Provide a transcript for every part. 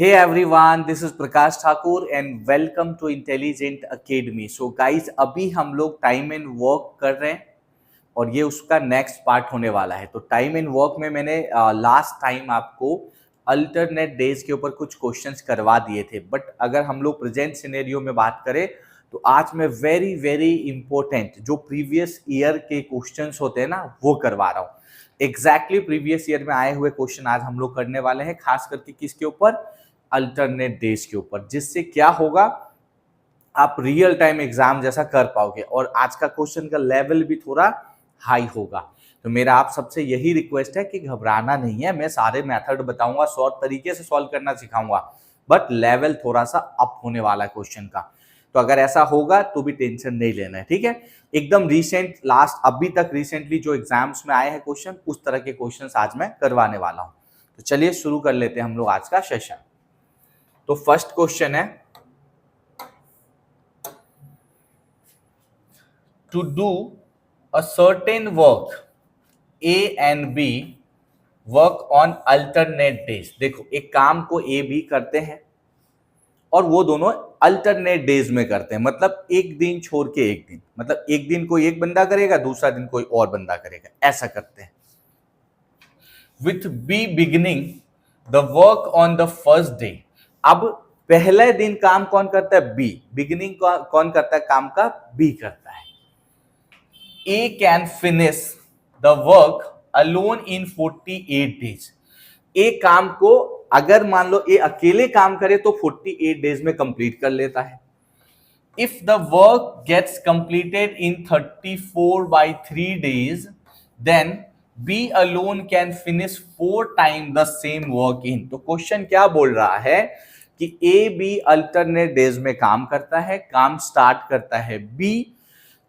Hey everyone, this is Prakash Thakur and welcome to Intelligent Academy. So guys, अभी हम लोग time and work कर रहे हैं और ये उसका नेक्स्ट पार्ट होने वाला है। तो टाइम एंड वर्क में मैंने लास्ट टाइम आपको अल्टरनेट डेज के ऊपर कुछ क्वेश्चंस करवा दिए थे, बट अगर हम लोग प्रेजेंट सिनेरियो में बात करें तो आज मैं वेरी वेरी इंपॉर्टेंट जो प्रीवियस ईयर के क्वेश्चंस होते हैं ना वो करवा रहा हूँ। एग्जैक्टली प्रीवियस ईयर में आए हुए क्वेश्चन आज हम लोग करने वाले हैं, खास करके किसके ऊपर, अल्टरनेट डेज के ऊपर, जिससे क्या होगा आप रियल टाइम एग्जाम जैसा कर पाओगे और आज का क्वेश्चन का लेवल भी थोड़ा हाई होगा। तो मेरा आप सबसे यही रिक्वेस्ट है कि घबराना नहीं है, मैं सारे मेथड बताऊंगा, शॉर्ट तरीके से सॉल्व करना सिखाऊंगा, बट लेवल थोड़ा सा अप होने वाला है क्वेश्चन का। तो अगर ऐसा होगा तो भी टेंशन नहीं लेना है, ठीक है। एकदम रिसेंट लास्ट अभी तक रिसेंटली जो एग्जाम्स में आए हैं क्वेश्चन, उस तरह के क्वेश्चन आज मैं करवाने वाला हूं। तो चलिए शुरू कर लेते हैं हम लोग आज का सेशन। तो फर्स्ट क्वेश्चन है, to do a certain work A and B work on alternate days. देखो एक काम को ए बी करते हैं और वो दोनों अल्टरनेट डेज में करते हैं, मतलब एक दिन छोड़ के एक दिन, मतलब एक दिन कोई एक बंदा करेगा, दूसरा दिन कोई और बंदा करेगा, ऐसा करते हैं। With B beginning the work on the first day. अब पहले दिन काम कौन करता है, बी। बिगिनिंग कौन करता है काम का, बी करता है। A can finish the work alone in 48 days. A काम को अगर मान लो ए अकेले काम करे तो 48 डेज में कंप्लीट कर लेता है। If the work gets completed in 34/3 days, then B alone can finish 4 times the same work in. तो क्वेश्चन क्या बोल रहा है कि ए बी अल्टरनेट डेज में काम करता है, काम स्टार्ट करता है बी,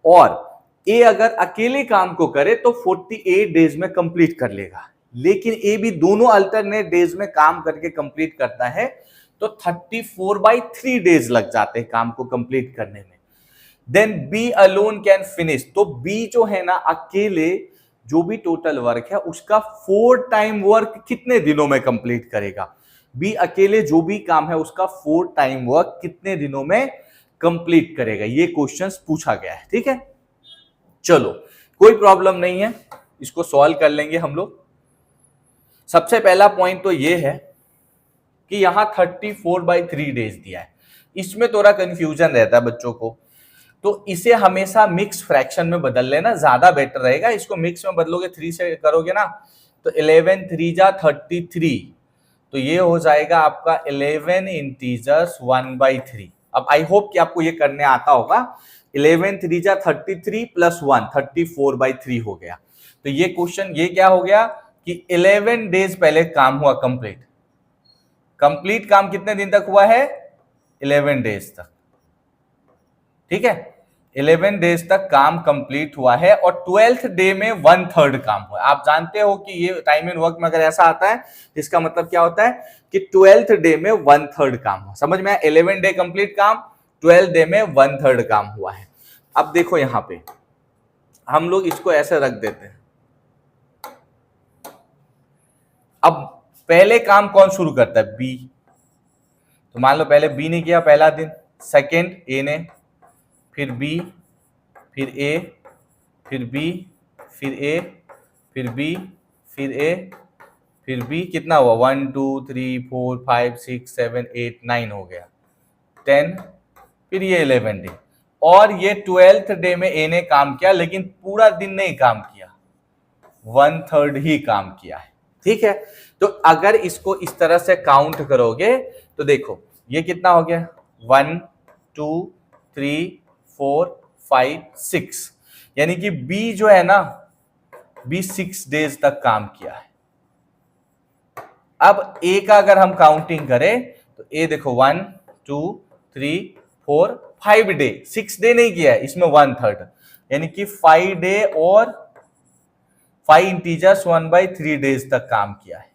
और ए अगर अकेले काम को करे तो 48 डेज में कंप्लीट कर लेगा। लेकिन ए बी दोनों अल्टरनेट डेज में काम करके कंप्लीट करता है तो 34/3 डेज लग जाते हैं काम को कंप्लीट करने में। Then B alone can finish. तो बी जो है ना अकेले जो भी टोटल वर्क है उसका 4 टाइम वर्क कितने दिनों में कंप्लीट करेगा। बी अकेले जो भी काम है उसका 4 टाइम वर्क कितने दिनों में कंप्लीट करेगा, ये क्वेश्चंस पूछा गया है, ठीक है। चलो कोई प्रॉब्लम नहीं है, इसको सॉल्व कर लेंगे हम लोग। सबसे पहला पॉइंट तो ये है कि यहां 34/3 डेज दिया है, इसमें थोड़ा कंफ्यूजन रहता है बच्चों को, तो इसे हमेशा मिक्स फ्रैक्शन में बदल लेना, ज्यादा बेटर रहेगा। इसको मिक्स में बदलोगे 3 से करोगे ना तो 11 3 जा 33, तो ये हो जाएगा आपका 11 इंटीजर्स 1/3। अब आई होप कि आपको ये करने आता होगा। 11 3 जा 33 प्लस 1 34/3 हो गया। तो ये क्वेश्चन ये क्या हो गया कि 11 डेज पहले काम हुआ कंप्लीट। कंप्लीट काम कितने दिन तक हुआ है, 11 डेज तक, ठीक है। 11 डेज तक काम कंप्लीट हुआ है और 12th डे में 1/3 काम हुआ। आप जानते हो कि ये टाइम एंड वर्क में अगर ऐसा आता है इसका मतलब क्या होता है कि 12th डे में 1/3 काम हुआ। समझ में आया, 11 डे कंप्लीट काम, 12th डे में 1/3 काम हुआ है। अब देखो यहां पे हम लोग इसको ऐसे रख देते हैं। अब पहले काम कौन शुरू करता है, बी। तो मान लो पहले बी ने किया पहला दिन, सेकेंड ए ने, फिर बी, फिर ए, फिर बी, फिर ए, फिर बी, फिर ए, फिर बी, कितना हुआ 1 2 3 4 5 6 7 8 9 हो गया 10, फिर ये 11 डे, और ये 12th डे में ए ने काम किया लेकिन पूरा दिन नहीं काम किया, 1/3 ही काम किया है, ठीक है। तो अगर इसको इस तरह से काउंट करोगे तो देखो ये कितना हो गया 1 2 3 4 5 6, यानी कि बी जो है ना बी 6 डेज तक काम किया है। अब ए का अगर हम काउंटिंग करें तो ए देखो 1 2 3 4 5 डे, 6 डे नहीं किया है, इसमें 1/3, यानी कि 5 डे और 5 इंटीजर्स 1/3 डेज तक काम किया है।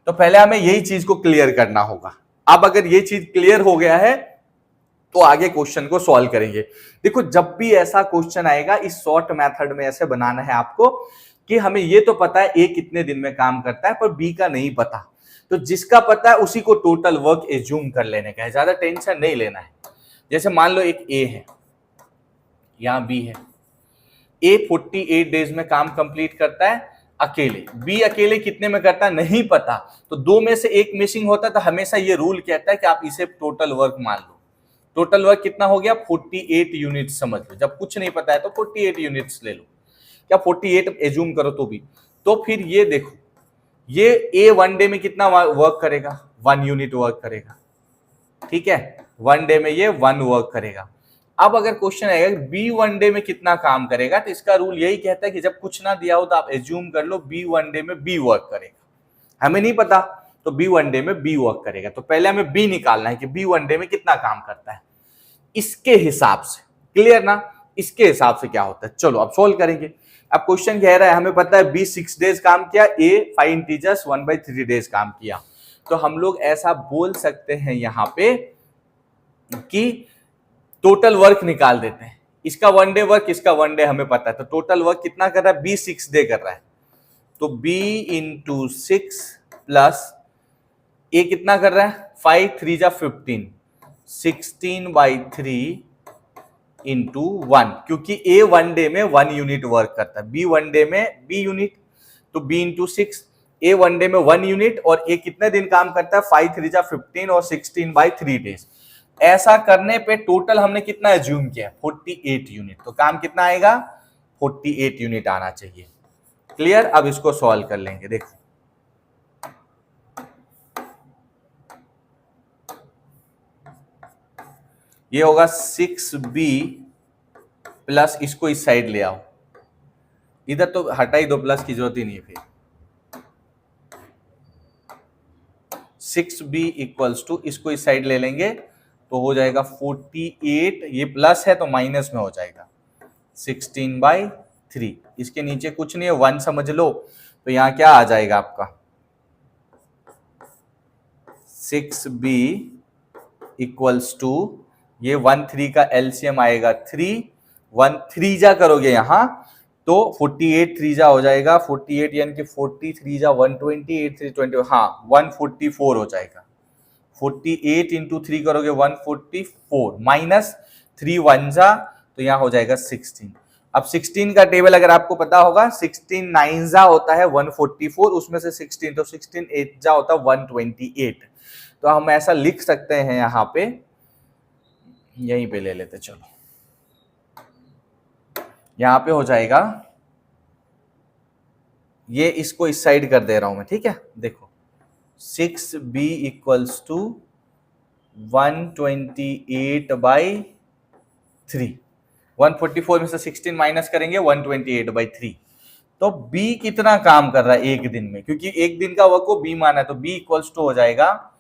तो पहले हमें यही चीज को क्लियर करना होगा। अब अगर ये चीज क्लियर हो गया है तो आगे क्वेश्चन को सॉल्व करेंगे। देखो जब भी ऐसा क्वेश्चन आएगा इस शॉर्ट मेथड में ऐसे बनाना है आपको कि हमें ये तो पता है ए कितने दिन में काम करता है, पर बी का नहीं पता। तो जिसका पता है उसी को टोटल वर्क एज्यूम कर लेने का है, ज्यादा टेंशन नहीं लेना है। जैसे मान लो एक ए है, यहां बी है, ए 48 डेज में काम कंप्लीट करता है अकेले, बी अकेले कितने में करता है नहीं पता, तो दो में से एक मिसिंग होता है, तो हमेशा ये रूल कहता है कि आप इसे टोटल वर्क मान लो। टोटल वर्क कितना हो गया 48 यूनिट समझ लो, जब कुछ नहीं पता है तो 48 यूनिट्स ले लो, क्या 48 एज्यूम करो तो भी। तो फिर ये देखो, ये ए वन डे में कितना वर्क करेगा, 1 यूनिट वर्क करेगा, ठीक है, 1 डे में ये 1 वर्क करेगा। अब अगर क्वेश्चन आएगा बी 1 डे में कितना काम करेगा, तो इसका रूल यही कहता है कि जब कुछ ना दिया हो तो आप एज्यूम कर लो बी 1 डे में बी वर्क करेगा, हमें नहीं पता तो बी 1 डे में बी वर्क करेगा, तो पहले हमें बी निकालना है कि बी 1 डे में कितना काम करता है, इसके हिसाब से, क्लियर ना, इसके हिसाब से क्या होता है। चलो अब सोल्व करेंगे। अब क्वेश्चन कह रहा है हमें पता है बी 6 डेज काम किया, ए 5 इंटीजर्स 1/3 डेज काम किया, तो हम लोग ऐसा बोल सकते हैं यहां पे कि टोटल वर्क निकाल देते हैं, इसका 1 डे वर्क, इसका 1 डे हमें पता है, तो टोटल वर्क कितना कर रहा है, बी 6 डे कर रहा है, तो बी इंटू 6 प्लस ए कितना कर रहा है 5 3 जा 15, 16/3 इंटू 1, क्योंकि ए 1 डे में 1 यूनिट वर्क करता है, बी 1 डे में बी यूनिट, तो बी इंटू 6, ए 1 डे में 1 यूनिट और ए कितने दिन काम करता है 5 3 जा 15 और 16/3 डेज। ऐसा करने पे टोटल हमने कितना एज्यूम किया 48 यूनिट, तो काम कितना आएगा 48 यूनिट आना चाहिए। क्लियर, अब इसको सॉल्व कर लेंगे। देखो ये होगा 6b प्लस, इसको इस साइड ले आओ, इधर तो हटा ही दो, प्लस की जरूरत ही नहीं है फिर। 6b इक्वल्स टू, इसको इस साइड ले लेंगे तो हो जाएगा 48, ये प्लस है तो माइनस में हो जाएगा 16/3, इसके नीचे कुछ नहीं है 1 समझ लो, तो यहां क्या आ जाएगा आपका 6b इक्वल्स टू, ये 1 3 का एलसीएम आएगा 3, 1 3 जा करोगे यहां तो 48 3 जा हो जाएगा, 48 यानी कि 43 जा 128 3 20, हाँ 144 हो जाएगा, 48 इंटू 3 करोगे 144 माइनस 3 1 जा, तो यहां हो जाएगा 16। अब 16 का टेबल अगर आपको पता होगा, 16 9 जा होता है 144, उसमें से 16, तो 16 8 जा होता है 128, तो हम ऐसा लिख सकते हैं यहां पे, यहीं पे ले लेते, चलो यहां पे हो जाएगा, ये इसको इस साइड कर दे रहा हूं मैं, ठीक है। देखो 6b इक्वल्स टू 128/3, 144 में से 16 माइनस करेंगे 128/3, तो b कितना काम कर रहा है एक दिन में, क्योंकि एक दिन का वर्क को b माना है, तो b इक्वल्स टू हो जाएगा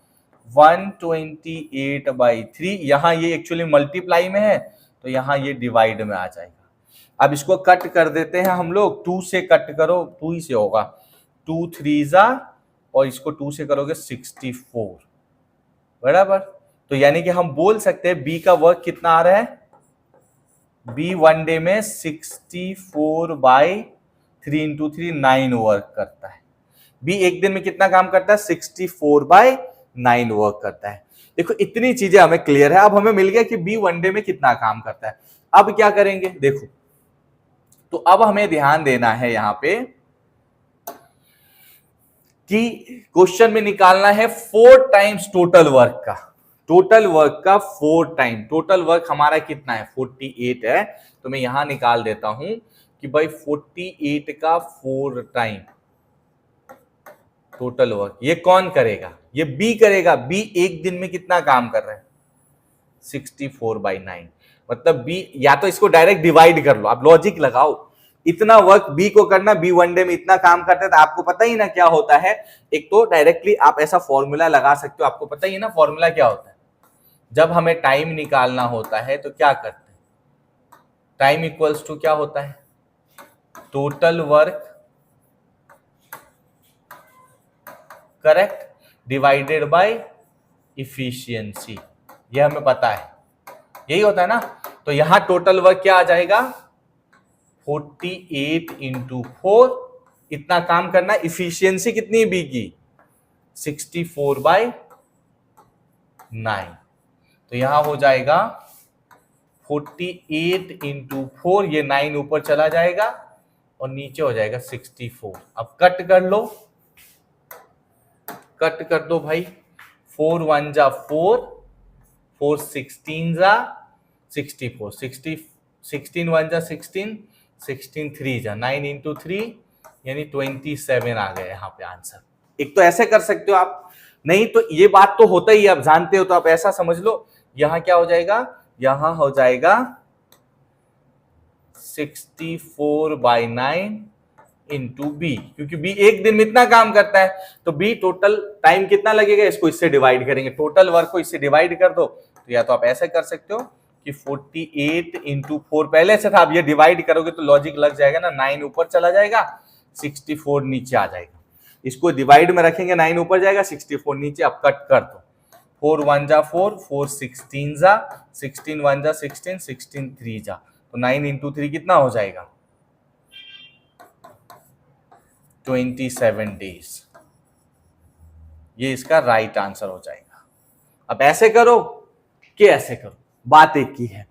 128/3, यहां ये एक्चुअली मल्टीप्लाई में है तो यहां ये डिवाइड में आ जाएगा। अब इसको कट कर देते हैं हम लोग, 2 से कट करो, 2 ही से होगा, 2 3 जा और इसको 2 से करोगे 64 बराबर, तो यानी कि हम बोल सकते हैं बी का वर्क कितना आ रहा है, बी 1 डे में 64/3 इंटू 3 9 वर्क करता है। बी एक दिन में कितना काम करता है 64/9 वर्क करता है। देखो इतनी चीजें हमें क्लियर है, अब हमें मिल गया कि बी 1 डे में कितना काम करता है। अब क्या करेंगे देखो, तो अब हमें ध्यान देना है यहां पे कि क्वेश्चन में निकालना है 4 टाइम्स टोटल वर्क का, टोटल वर्क का 4 टाइम, टोटल वर्क हमारा कितना है 48 है, तो मैं यहां निकाल देता हूं कि भाई 48 का 4 टाइम टोटल वर्क, ये कौन करेगा, ये बी करेगा। बी एक दिन में कितना काम कर रहा है 64/9, मतलब बी, या तो इसको डायरेक्ट डिवाइड कर लो, आप लॉजिक लगाओ, इतना वर्क बी को करना, बी 1 डे में इतना काम करता है, तो आपको पता ही ना क्या होता है, एक तो डायरेक्टली आप ऐसा फॉर्मूला लगा सकते हो, आपको पता ही ना फॉर्मूला क्या होता है, जब हमें टाइम निकालना होता है तो क्या करते हैं, टाइम इक्वल्स टू क्या होता है total work correct divided by efficiency, ये हमें पता है, यही होता है ना। तो यहां टोटल वर्क क्या आ जाएगा 48 इंटू 4 इतना काम करना है। इफिशियंसी कितनी बी की 64/9, तो यहां हो जाएगा 48 इंटू 4, ये 9 ऊपर चला जाएगा और नीचे हो जाएगा 64। अब कट कर लो, कट कर दो भाई, 4 1 जा 4, 4 16 जा 64, 16 1 जा 16, 16 3 जा 9 इंटू 3 यानी 27 आ गया यहाँ पे आंसर। एक तो ऐसे कर सकते हो आप, नहीं तो ये बात तो होता ही आप जानते हो, तो आप ऐसा समझ लो यहां क्या हो जाएगा, यहां हो जाएगा 64/9 इंटू बी, क्योंकि बी एक दिन में इतना काम करता है, तो बी टोटल टाइम कितना लगेगा, इसको इससे डिवाइड करेंगे, टोटल वर्क को इससे डिवाइड कर दो। तो या तो आप ऐसे कर सकते हो कि 48 इंटू 4 पहले से था, आप ये डिवाइड करोगे तो लॉजिक लग जाएगा ना, 9 ऊपर चला जाएगा 64 नीचे आ जाएगा, इसको डिवाइड में रखेंगे 9 ऊपर जाएगा 64 नीचे, आप कट कर दो, 4 1 जा 4, 4 16 जा 16, 1 जा 16, 16 3 जा, तो 9 इंटू 3 कितना हो जाएगा 27 डेज, ये इसका राइट आंसर हो जाएगा। अब ऐसे करो कि ऐसे करो, बात एक ही है।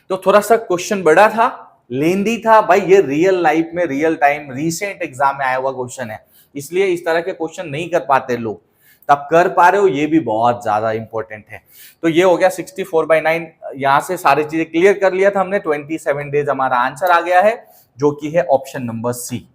तो थोड़ा सा क्वेश्चन बड़ा था, लेंदी था भाई, ये रियल लाइफ में रियल टाइम रिसेंट एग्जाम में आया हुआ क्वेश्चन है, इसलिए इस तरह के क्वेश्चन नहीं कर पाते लोग, तब कर पा रहे हो, ये भी बहुत ज्यादा इंपॉर्टेंट है। तो ये हो गया 64/9, यहां से सारी चीजें क्लियर कर लिया था हमने, 27 डेज हमारा आंसर आ गया है, जो कि है option number C.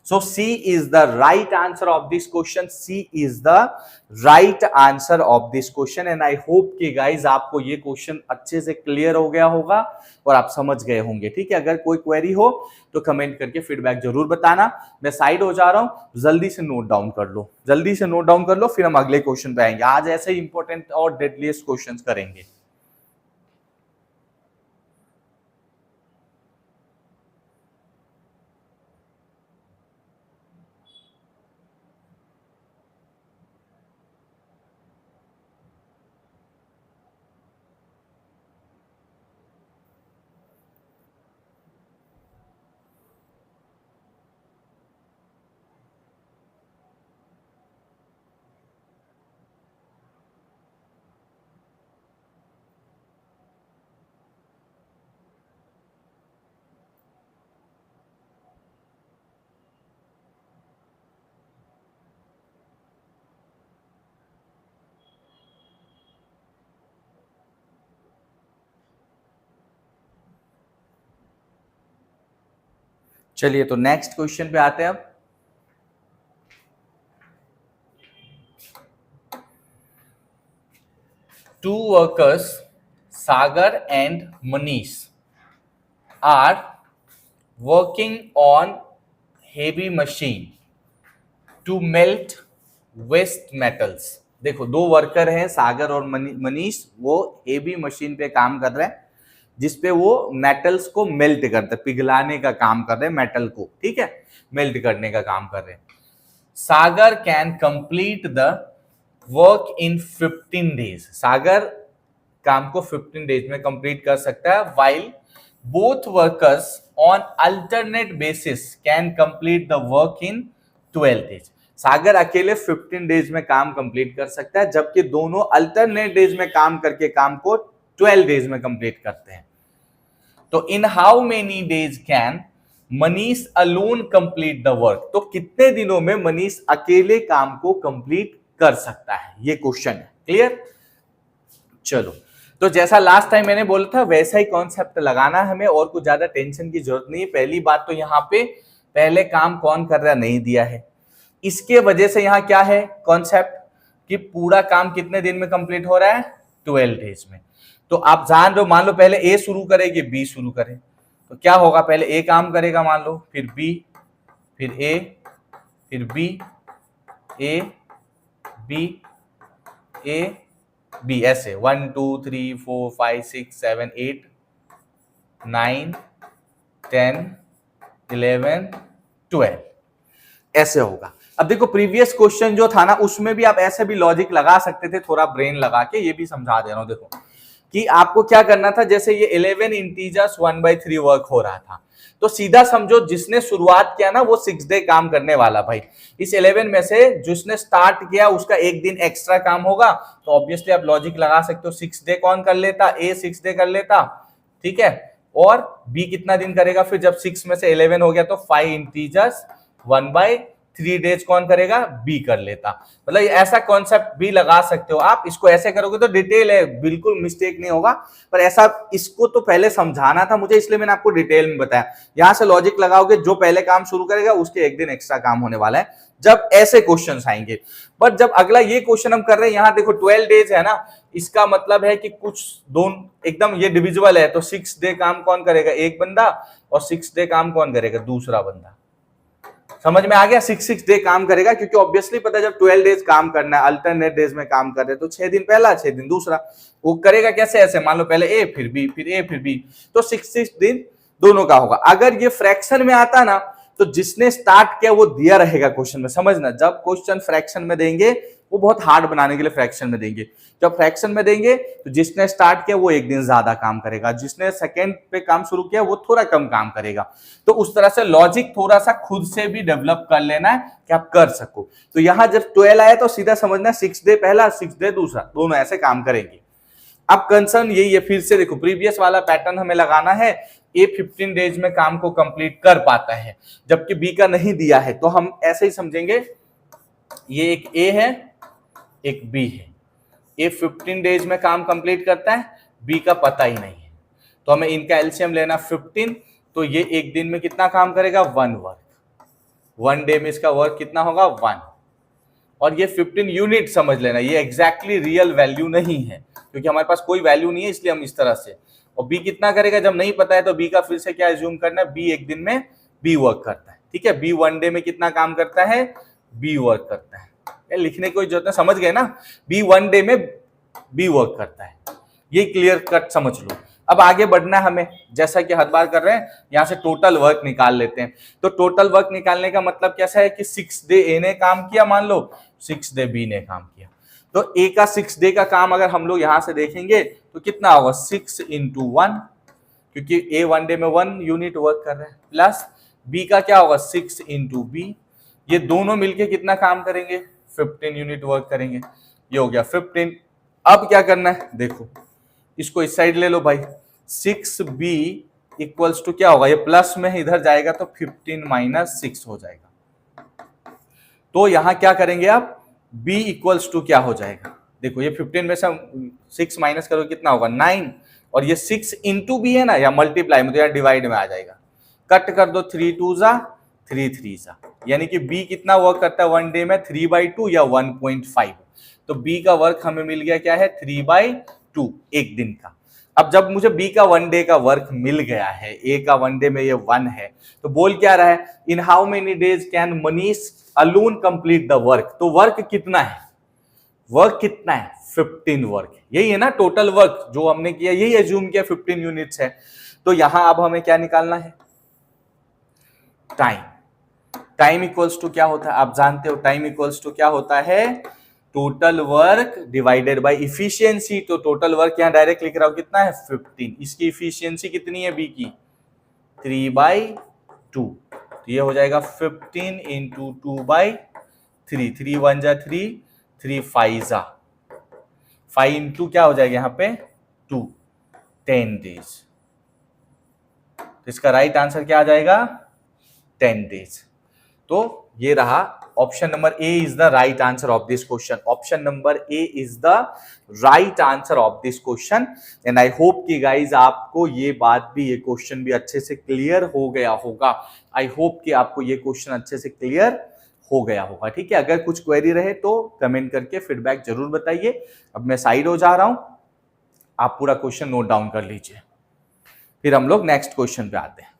So C is the right answer of this question. C is the right answer of this question and I hope कि guys आपको ये क्वेश्चन अच्छे से क्लियर हो गया होगा और आप समझ गए होंगे। ठीक है, अगर कोई क्वेरी हो तो कमेंट करके फीडबैक जरूर बताना। मैं साइड हो जा रहा हूं, जल्दी से नोट डाउन कर लो, जल्दी से नोट डाउन कर लो, फिर हम अगले क्वेश्चन पे आएंगे। आज ऐसे इंपॉर्टेंट और डेडलीस्ट क्वेश्चन करेंगे। चलिए तो नेक्स्ट क्वेश्चन पे आते हैं अब। Two workers Sagar and Manish are working on heavy machine to melt waste metals. देखो दो वर्कर हैं, सागर और मनीष, वो हेवी मशीन पे काम कर रहे हैं जिसपे वो मेटल्स को मेल्ट करते, पिघलाने का काम कर रहे हैं मेटल को, ठीक है, मेल्ट करने का काम कर रहे हैं। Sagar can complete the work in 15 days, Sagar काम को 15 डेज में कंप्लीट कर सकता है, while both workers on alternate basis can complete the work in 12 days. Sagar अकेले 15 डेज में काम कंप्लीट कर सकता है, जबकि दोनों अल्टरनेट डेज में काम करके काम को 12 डेज में कंप्लीट करते हैं। तो in how many days can Manish alone complete the work, तो कितने दिनों में मनीष अकेले काम को कंप्लीट कर सकता है, ये क्वेश्चन है। क्लियर? चलो, तो जैसा लास्ट टाइम मैंने बोला था वैसा ही कॉन्सेप्ट लगाना है हमें, और कुछ ज्यादा टेंशन की जरूरत नहीं है। पहली बात तो यहाँ पे पहले काम कौन कर रहा है नहीं दिया है, इसके वजह से यहाँ क्या है कॉन्सेप्ट कि पूरा काम कितने दिन में कंप्लीट हो रहा है 12 डेज में। तो आप जान रहे हो, मान लो पहले ए शुरू करेगी बी शुरू करे, तो क्या होगा, पहले ए काम करेगा मान लो, फिर बी, फिर ए, फिर B, A B, A B, ऐसे 1 2 3 4 5 6 7 8 9 10 11 12 ऐसे होगा। अब देखो प्रीवियस क्वेश्चन जो था ना, उसमें भी आप ऐसे भी लॉजिक लगा सकते थे, थोड़ा ब्रेन लगा के, ये भी समझा दे रहा हूं। देखो कि आपको क्या करना था, जैसे ये 11 इंटीजर्स 1/3 वर्क हो रहा था, तो तो सीधा समझो जिसने शुरुआत किया ना वो 6 डे काम करने वाला भाई। इस 11 में से जिसने स्टार्ट किया उसका एक दिन एक्स्ट्रा काम होगा, तो ऑब्वियसली आप लॉजिक लगा सकते हो 6 डे कौन कर लेता, ए 6 डे कर लेता, ठीक है। और बी कितना दिन करेगा, फिर जब 6 में से 11 हो गया तो 5 इंटीजर्स 1/3 डेज कौन करेगा, बी कर लेता। मतलब ऐसा कॉन्सेप्ट भी लगा सकते हो आप, इसको ऐसे करोगे तो डिटेल है, बिल्कुल मिस्टेक नहीं होगा। पर ऐसा इसको तो पहले समझाना था मुझे, इसलिए मैंने आपको डिटेल में बताया। यहां से लॉजिक लगाओगे, जो पहले काम शुरू करेगा उसके एक दिन एक्स्ट्रा काम होने वाला है जब ऐसे क्वेश्चन आएंगे। बट जब अगला ये क्वेश्चन हम कर रहे हैं, यहां देखो 12 डेज है ना, इसका मतलब है कि कुछ दोनों एकदम ये डिविजिबल है, तो 6 डे काम कौन करेगा, एक बंदा, और 6 डे काम कौन करेगा, दूसरा बंदा। समझ में आ गया, 6 डे काम करेगा, क्योंकि ऑब्वियसली पता है जब 12 डेज काम करना है, अल्टरनेट डेज में काम कर रहे हैं, तो 6 दिन पहला 6 दिन दूसरा। वो करेगा कैसे, ऐसे मान लो पहले ए फिर बी फिर ए फिर बी, तो 6 दिन दोनों का होगा। अगर ये फ्रैक्शन में आता ना, तो जिसने स्टार्ट किया वो दिया रहेगा क्वेश्चन में। समझना, जब क्वेश्चन फ्रैक्शन में देंगे वो बहुत हार्ड बनाने के लिए फ्रैक्शन में देंगे। जब फ्रैक्शन में देंगे तो जिसने स्टार्ट किया वो एक दिन ज्यादा काम करेगा, जिसने सेकंड पे काम शुरू किया वो थोड़ा कम काम करेगा। तो उस तरह से लॉजिक थोड़ा सा खुद से भी डेवलप कर लेना है कि आप कर सको। तो यहां जब 12 आया तो सीधा समझना 6 डे पहला 6 डे दूसरा, दोनों ऐसे काम करेंगे। अब कंसर्न यही है, फिर से देखो प्रीवियस वाला पैटर्न हमें लगाना है। ए 15 डेज में काम को कंप्लीट कर पाता है, जबकि बी का नहीं दिया है, तो हम ऐसे ही समझेंगे, ये एक ए है एक बी है। ए 15 डेज में काम कंप्लीट करता है, बी का पता ही नहीं है, तो हमें इनका एलसीएम लेना 15। तो ये एक दिन में कितना काम करेगा, 1 वर्क, 1 डे में इसका वर्क कितना होगा, 1। और ये 15 यूनिट समझ लेना, ये एग्जैक्टली रियल वैल्यू नहीं है, क्योंकि हमारे पास कोई वैल्यू नहीं है, इसलिए हम इस तरह से। और बी कितना करेगा जब नहीं पता है, तो बी का फिर से क्या एज्यूम करना है, बी एक दिन में बी वर्क करता है, ठीक है। बी 1 डे में कितना काम करता है, बी वर्क करता है। लिखने की कोई जरूरत नहीं, समझ गए ना, बी 1 डे में बी वर्क करता है, ये क्लियर कट समझ लो। अब आगे बढ़ना है हमें, जैसा कि हर बार कर रहे हैं, यहां से टोटल वर्क निकाल लेते हैं। तो टोटल वर्क निकालने का मतलब कैसा है कि 6 डे ए ने काम किया, मान लो 6 डे बी ने काम किया, तो ए का 6 डे का काम अगर हम लोग यहां से देखेंगे तो कितना होगा, 6 इंटू 1, क्योंकि ए 1 डे में 1 यूनिट वर्क कर रहे हैं, प्लस बी का क्या होगा, 6 इंटू बी, ये दोनों मिलके कितना काम करेंगे, 15 यूनिट वर्क करेंगे। ये हो गया 15। अब क्या करना है, देखो इसको इस साइड ले लो भाई, 6b इक्वल्स टू क्या होगा, ये प्लस में इधर जाएगा तो 15 माइनस 6 हो जाएगा। तो यहां क्या करेंगे आप, b इक्वल्स टू क्या हो जाएगा, देखो ये 15 में से 6 माइनस करो कितना होगा, 9, और ये 6 इंटू बी है ना, या मल्टीप्लाई में, तो यार डिवाइड में आ जाएगा। कट कर दो, 3 2 जा 3 3 जा, यानी कि बी कितना वर्क करता है 1 डे में, 3/2 या 1.5। तो बी का वर्क हमें मिल गया क्या है, 3/2 एक दिन का। अब जब मुझे बी का 1 डे का वर्क मिल गया है, ए का 1 डे में ये 1 है, तो बोल क्या रहा है, in how many days can Manish alone complete the work. तो वर्क कितना है, वर्क कितना है, 15 वर्क, यही है ना टोटल वर्क जो हमने किया, यही एज्यूम किया 15 यूनिट्स है। तो यहां अब हमें क्या निकालना है, टाइम। टाइम इक्वल्स टू क्या होता है, आप जानते हो, टाइम इक्वल्स टू क्या होता है, total work divided by efficiency. तो टोटल वर्क यहां डायरेक्ट लिख रहा हूं, कितना है 15, इसकी इफिशियंसी कितनी है बी की, 3/2, तो ये हो जाएगा 15 इंटू 2/3, 3 1 जा 3, 3 5 जा 5 इंटू क्या हो जाएगा यहाँ पे 2, 10 डेज। तो इसका राइट आंसर क्या आ जाएगा, 10 डेज। तो ये रहा option number A is the right answer of this question. Option number A is the right answer of this question. And I hope कि गाइज आपको ये बात भी, ये क्वेश्चन भी अच्छे से क्लियर हो गया होगा। आई होप कि आपको ये क्वेश्चन अच्छे से क्लियर हो गया होगा, ठीक है। अगर कुछ क्वेरी रहे तो कमेंट करके फीडबैक जरूर बताइए। अब मैं साइड हो जा रहा हूं, आप पूरा क्वेश्चन नोट डाउन कर लीजिए, फिर हम लोग नेक्स्ट क्वेश्चन पे आते हैं।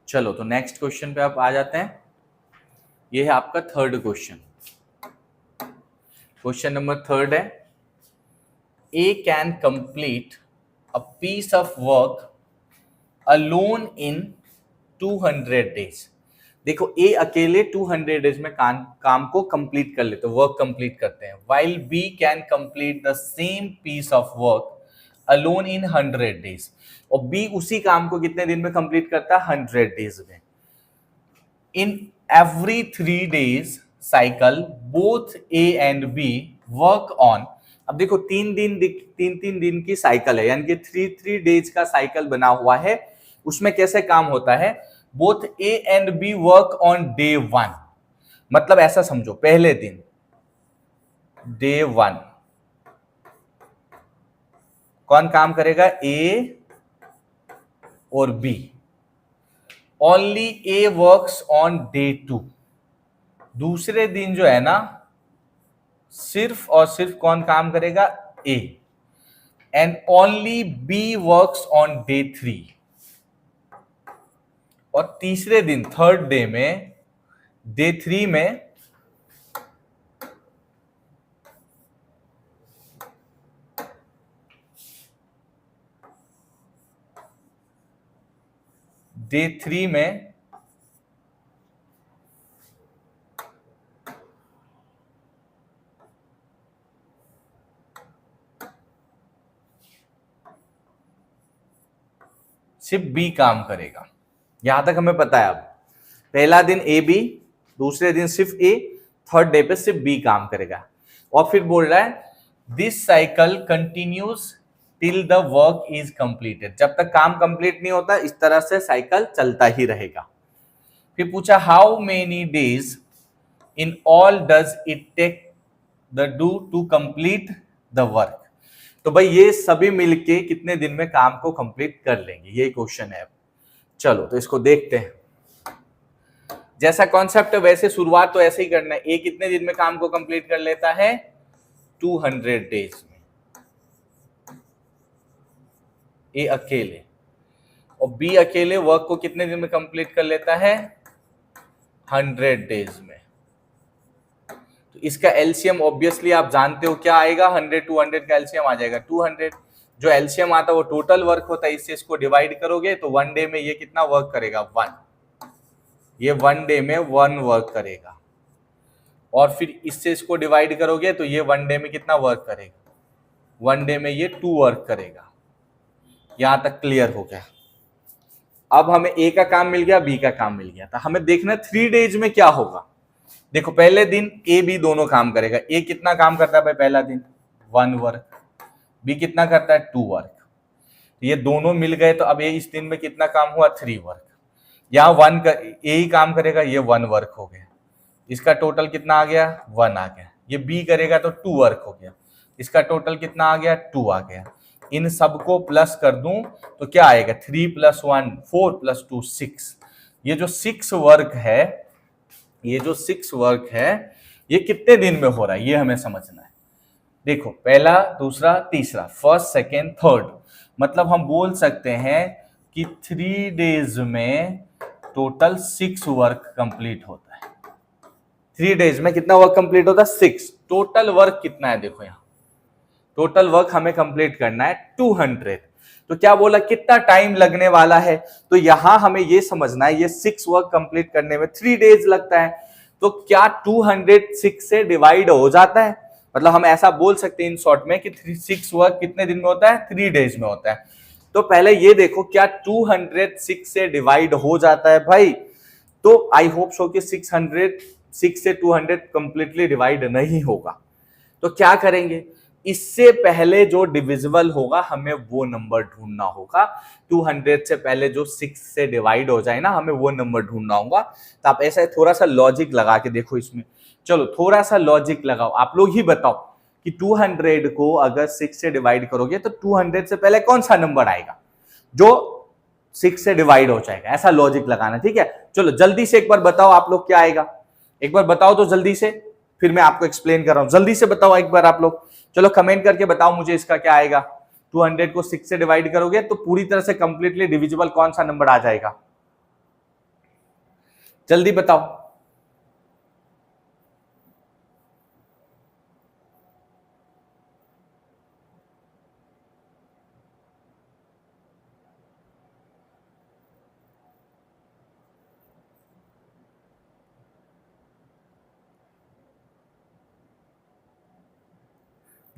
चलो तो नेक्स्ट क्वेश्चन पे आप आ जाते हैं। ये है आपका third question. Question number third है, A can complete a piece of work alone in 200 days. देखो ए अकेले 200 डेज में काम को कंप्लीट कर लेते, वर्क कंप्लीट करते हैं, while B can complete the same piece of work alone in 100 days. और बी उसी काम को कितने दिन में कंप्लीट करता है? 100 डेज में। In every 3 days cycle both A and B work on. अब देखो तीन तीन दिन की साइकिल है, यानी कि 3 डेज का साइकिल बना हुआ है। उसमें कैसे काम होता है? Both A and B work on day 1। मतलब ऐसा समझो, पहले दिन डे 1 कौन काम करेगा? ए और B. Only A works on day 2। दूसरे दिन जो है ना, सिर्फ और सिर्फ कौन काम करेगा? A. And only B works on day 3। और तीसरे दिन थर्ड डे में, डे 3 में सिर्फ बी काम करेगा। यहां तक हमें पता है। अब पहला दिन ए बी, दूसरे दिन सिर्फ ए, थर्ड डे पे सिर्फ बी काम करेगा। और फिर बोल रहा है this cycle continues till the work is completed. जब तक काम कंप्लीट नहीं होता, इस तरह से साइकिल चलता ही रहेगा। फिर पूछा how many days in all does it take the duo to complete the work. तो भाई ये सभी मिलके कितने दिन में काम को कंप्लीट कर लेंगे, ये क्वेश्चन है। चलो तो इसको देखते हैं। जैसा कॉन्सेप्ट है वैसे शुरुआत तो ऐसे ही करना है। ए कितने दिन में काम को कंप्लीट कर लेता है? 200 डेज में, ए अकेले। और बी अकेले वर्क को कितने दिन में कंप्लीट कर लेता है? 100 डेज में। तो इसका एलसीएम ऑब्वियसली आप जानते हो क्या आएगा? 100 200 का एलसीएम आ जाएगा 200। जो एलसीएम आता है वो टोटल वर्क होता है, इससे इसको डिवाइड करोगे तो 1 डे में ये कितना वर्क करेगा? 1। ये 1 डे में 1 वर्क करेगा। और फिर इससे इसको डिवाइड करोगे तो ये 1 डे में कितना वर्क करेगा? 1 डे में ये 2 वर्क करेगा। यहां तक क्लियर हो गया। अब हमें ए का काम मिल गया, बी का काम मिल गया। तो हमें देखना 3 डेज में क्या होगा। देखो पहले दिन ए बी दोनों काम करेगा। ए कितना काम करता है भाई पहला दिन? 1 वर्क। बी कितना करता है? 2 वर्क। तो ये दोनों मिल गए, तो अब ये इस दिन में कितना काम हुआ? 3 वर्क। यहाँ 1 का ए ही काम करेगा, ये 1 वर्क हो गया। इसका टोटल कितना आ गया? 1 आ गया। ये बी करेगा तो 2 वर्क हो गया। इसका टोटल कितना आ गया? 2 आ गया। इन सबको प्लस कर दूं तो क्या आएगा? 3 + 1 4 + 2 6। ये जो 6 वर्क है, ये जो 6 वर्क है, ये कितने दिन में हो रहा है ये हमें समझना है। देखो पहला, दूसरा, तीसरा, फर्स्ट, सेकेंड, थर्ड। मतलब हम बोल सकते हैं कि 3 डेज में टोटल 6 वर्क कंप्लीट होता है। 3 डेज में कितना वर्क कंप्लीट होता है? 6। टोटल वर्क कितना है? देखो यहाँ टोटल वर्क हमें कंप्लीट करना है 200। तो क्या बोला? कितना टाइम लगने वाला है? तो यहां हमें यह समझना है, ये 6 वर्क कंप्लीट करने में 3 डेज लगता है। तो क्या 200 6 से डिवाइड हो जाता है? मतलब हम ऐसा बोल सकते हैं इन शॉर्ट में कि 6 वर्क कितने दिन में होता है? 3 डेज में होता है। तो पहले ये देखो क्या 200 6 से डिवाइड हो जाता है भाई? तो आई होप सो कि 6 से 200 कंप्लीटली डिवाइड नहीं होगा। तो क्या करेंगे? इससे पहले जो डिविजिबल होगा हमें वो नंबर ढूंढना होगा। 200 से पहले जो 6 से डिवाइड हो जाए ना, हमें वो नंबर ढूंढना होगा। तो आप ऐसा थोड़ा सा लॉजिक लगा के देखो इसमें। चलो थोड़ा सा लॉजिक लगाओ, आप लोग ही बताओ कि 200 को अगर 6 से डिवाइड करोगे तो 200 से पहले कौन सा नंबर आएगा जो 6 से डिवाइड हो जाएगा? ऐसा लॉजिक लगाना, ठीक है। चलो जल्दी से एक बार बताओ आप लोग क्या आएगा, एक बार बताओ तो जल्दी से, फिर मैं आपको एक्सप्लेन कर रहा हूं। जल्दी से बताओ एक बार आप लोग, चलो कमेंट करके बताओ मुझे इसका क्या आएगा। 200 को 6 से डिवाइड करोगे तो पूरी तरह से कंप्लीटली डिविजिबल कौन सा नंबर आ जाएगा? जल्दी बताओ।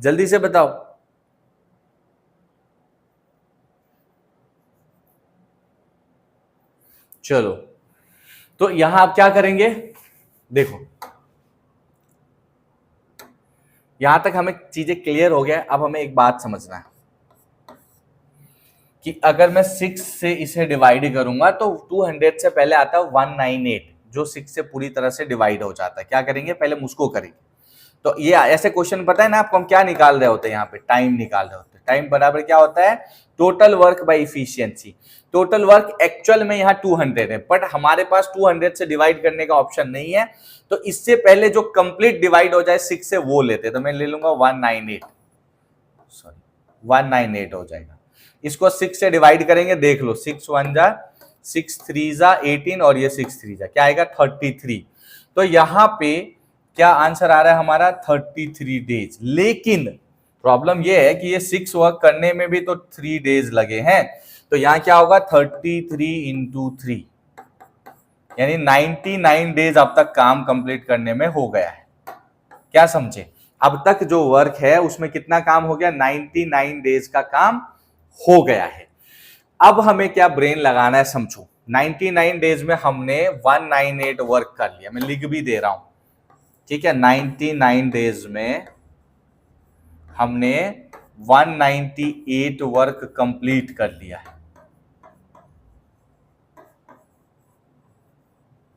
जल्दी से बताओ। चलो, तो यहां आप क्या करेंगे, देखो यहां तक हमें चीजें क्लियर हो गया। अब हमें एक बात समझना है कि अगर मैं 6 से इसे डिवाइड करूंगा तो 200 से पहले आता है 198, जो 6 से पूरी तरह से डिवाइड हो जाता है। क्या करेंगे, पहले मुझको करेंगे। तो ये ऐसे क्वेश्चन पता है ना आपको, हम क्या निकाल रहे होते हैं यहाँ पे, टाइम निकाल रहे होते हैं। टाइम बराबर क्या होता है, total work by efficiency. Total work actual में यहाँ 200 है, बट हमारे पास 200 से डिवाइड करने का ऑप्शन नहीं है, तो इससे पहले जो कंप्लीट डिवाइड हो जाए 6 से वो लेते, तो मैं ले लूंगा 198, सॉरी 198 हो जाएगा। इसको 6 से डिवाइड करेंगे, देख लो 6 1 जा 6 3 जा 18 और ये 6 3 जा क्या आएगा 33। तो यहाँ पे क्या आंसर आ रहा है हमारा 33 डेज। लेकिन प्रॉब्लम ये है कि ये 6 वर्क करने में भी तो 3 डेज लगे हैं, तो यहाँ क्या होगा 33 इंटू 3, यानी 99 डेज अब तक काम कंप्लीट करने में हो गया है। क्या समझे, अब तक जो वर्क है उसमें कितना काम हो गया, 99 डेज का काम हो गया है। अब हमें क्या ब्रेन लगाना है, समझो 99 डेज में हमने 198 वर्क कर लिया, मैं लिख भी दे रहा हूं, ठीक है। 99 डेज में हमने 198 वर्क कंप्लीट कर लिया है।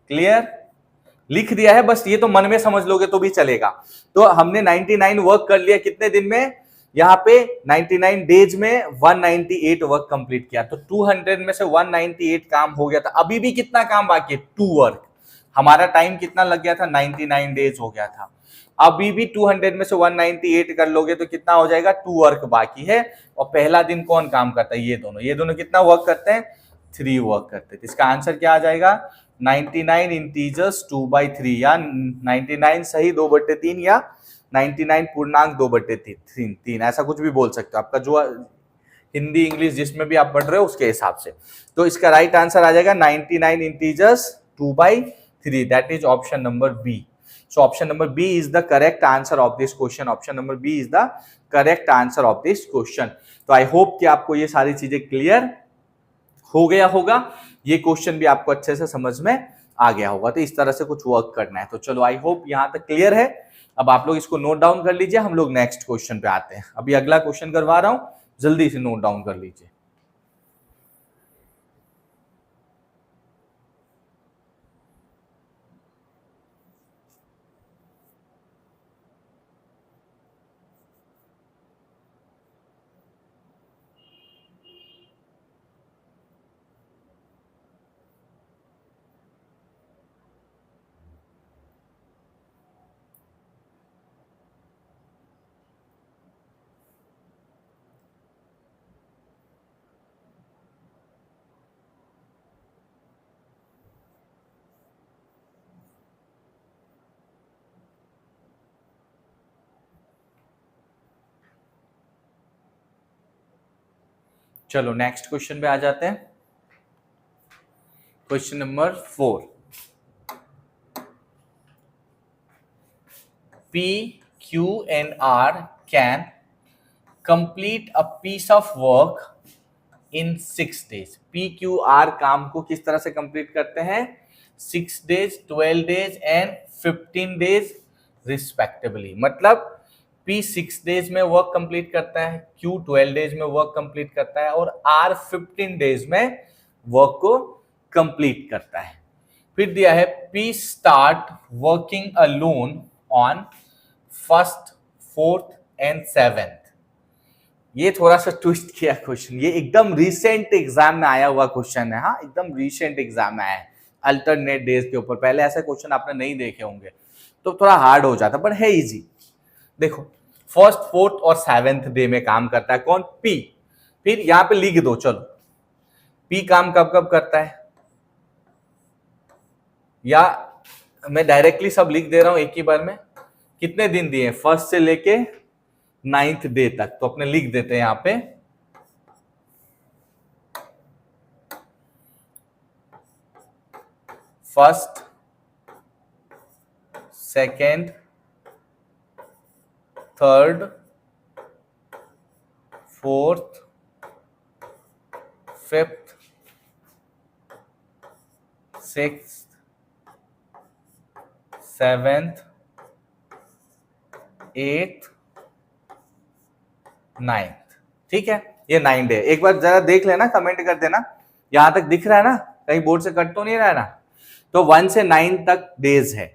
क्लियर, लिख दिया है, बस ये तो मन में समझ लोगे तो भी चलेगा। तो हमने 99 वर्क कर लिया कितने दिन में, यहां पे 99 डेज में 198 वर्क कंप्लीट किया, तो 200 में से 198 काम हो गया था। अभी भी कितना काम बाकी है, 2 वर्क। हमारा टाइम कितना लग गया था, 99 डेज हो गया था। अभी भी 200 में से 198 कर लोगे तो कितना हो जाएगा, 2 वर्क बाकी है। और पहला दिन कौन काम करता है, ये दोनों कितना वर्क करते हैं, 3 वर्क करते हैं। इसका आंसर क्या आ जाएगा, 99 इंटीजर्स 2/3, या 99 सही 2/3, या 99 पूर्णांक 2/3, ऐसा कुछ भी बोल सकते हो, आपका जो हिंदी इंग्लिश जिसमें भी आप पढ़ रहे हो उसके हिसाब से। तो इसका राइट आंसर आ जाएगा 99 integers 2/3, that is option number B. So option number B is the correct answer of this question. Option number B is the correct answer of this question. तो I hope कि आपको ये सारी चीजें clear हो गया होगा, ये क्वेश्चन भी आपको अच्छे से समझ में आ गया होगा। तो इस तरह से कुछ वर्क करना है। तो चलो आई होप यहां तक क्लियर है। अब आप लोग इसको नोट डाउन कर लीजिए, हम लोग नेक्स्ट क्वेश्चन पे आते हैं। अभी अगला क्वेश्चन करवा रहा हूं, जल्दी से नोट डाउन कर लीजिए। चलो नेक्स्ट क्वेश्चन पे आ जाते हैं। Question number 4, P, Q and R can complete a piece of work in 6 days. P, Q, R काम को किस तरह से कंप्लीट करते हैं, 6 days, 12 days and 15 days respectively. मतलब P 6 डेज में वर्क कंप्लीट करता है, Q 12 डेज में वर्क कंप्लीट करता है और R 15 डेज में वर्क को कंप्लीट करता है। फिर दिया है P start working alone on 1st, 4th and 7th। ये थोड़ा सा ट्विस्ट किया क्वेश्चन, ये एकदम रिसेंट एग्जाम में आया हुआ क्वेश्चन है। हाँ, एकदम रिसेंट एग्जाम में आया है अल्टरनेट डेज के ऊपर। पहले ऐसे क्वेश्चन आपने नहीं देखे होंगे तो थोड़ा हार्ड हो जाता, पर है इजी। देखो 1st, 4th और 7th डे में काम करता है कौन, P। फिर यहां पे लिख दो, चलो P काम कब कब करता है, या मैं डायरेक्टली सब लिख दे रहा हूं एक ही बार में। कितने दिन दिए हैं, फर्स्ट से लेके 9th डे तक, तो अपने लिख देते हैं यहां पे first, second, third, fourth, fifth, sixth, seventh, eighth, ninth. ठीक है, ये 9 डे। एक बार जरा देख लेना, कमेंट कर देना यहां तक दिख रहा है ना, कहीं बोर्ड से कट तो नहीं रहा है ना। तो 1 से 9 तक डेज है।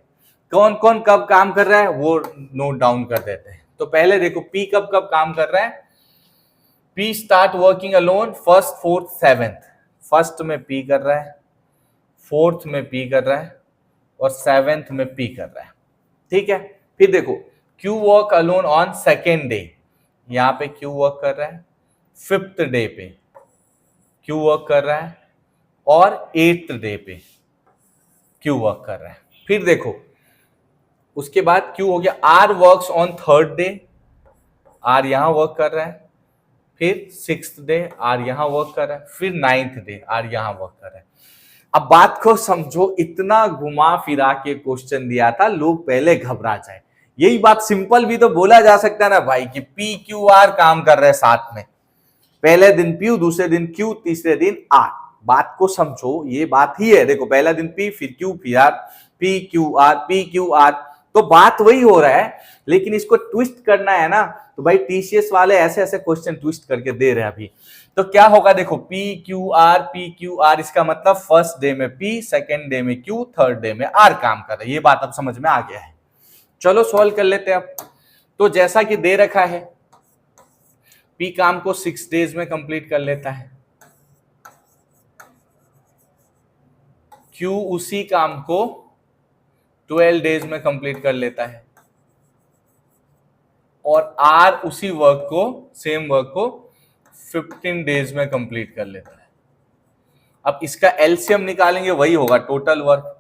कौन कौन कब काम कर रहा है वो नोट डाउन कर देते हैं। तो पहले देखो पी कब कब काम कर रहा है। P start working alone first, fourth, seventh. First में पी कर रहा है, फोर्थ में पी कर रहा है और सेवेंथ में पी कर रहा है। ठीक है, फिर देखो Q work alone on second day, यहां पे क्यू वर्क कर रहा है। फिफ्थ डे पे क्यू वर्क कर रहा है और 8th डे पे क्यू वर्क कर रहा है। फिर देखो उसके बाद क्यू हो गया। R works on third day, R यहां वर्क कर रहा है। फिर 6th डे आर यहां वर्क कर रहा है। फिर 9th डे आर यहां वर्क कर रहा है। अब बात को समझो, इतना घुमा फिरा के क्वेश्चन दिया था, लोग पहले घबरा जाए। यही बात सिंपल भी तो बोला जा सकता है ना भाई, कि पी क्यू आर काम कर रहे हैं साथ में। पहले दिन पी, दूसरे दिन क्यू, तीसरे दिन आर। बात को समझो, ये बात ही है। देखो पहला दिन पी, फिर क्यू, फिर R, P Q R, P Q R, तो बात वही हो रहा है। लेकिन इसको ट्विस्ट करना है ना, तो भाई टीसीएस वाले ऐसे ऐसे क्वेश्चन ट्विस्ट करके दे रहे हैं अभी। तो क्या होगा, देखो पी क्यू आर, इसका मतलब फर्स्ट डे में पी, सेकेंड डे में क्यू, थर्ड डे में आर काम कर रहा है। ये बात अब समझ में आ गया है। चलो सॉल्व कर लेते हैं अब। तो जैसा कि दे रखा है, पी काम को 6 डेज में कंप्लीट कर लेता है, क्यू उसी काम को 12 डेज में कंप्लीट कर लेता है और आर उसी वर्क को, सेम वर्क को 15 डेज में कंप्लीट कर लेता है। अब इसका एलसीएम निकालेंगे, वही होगा टोटल वर्क।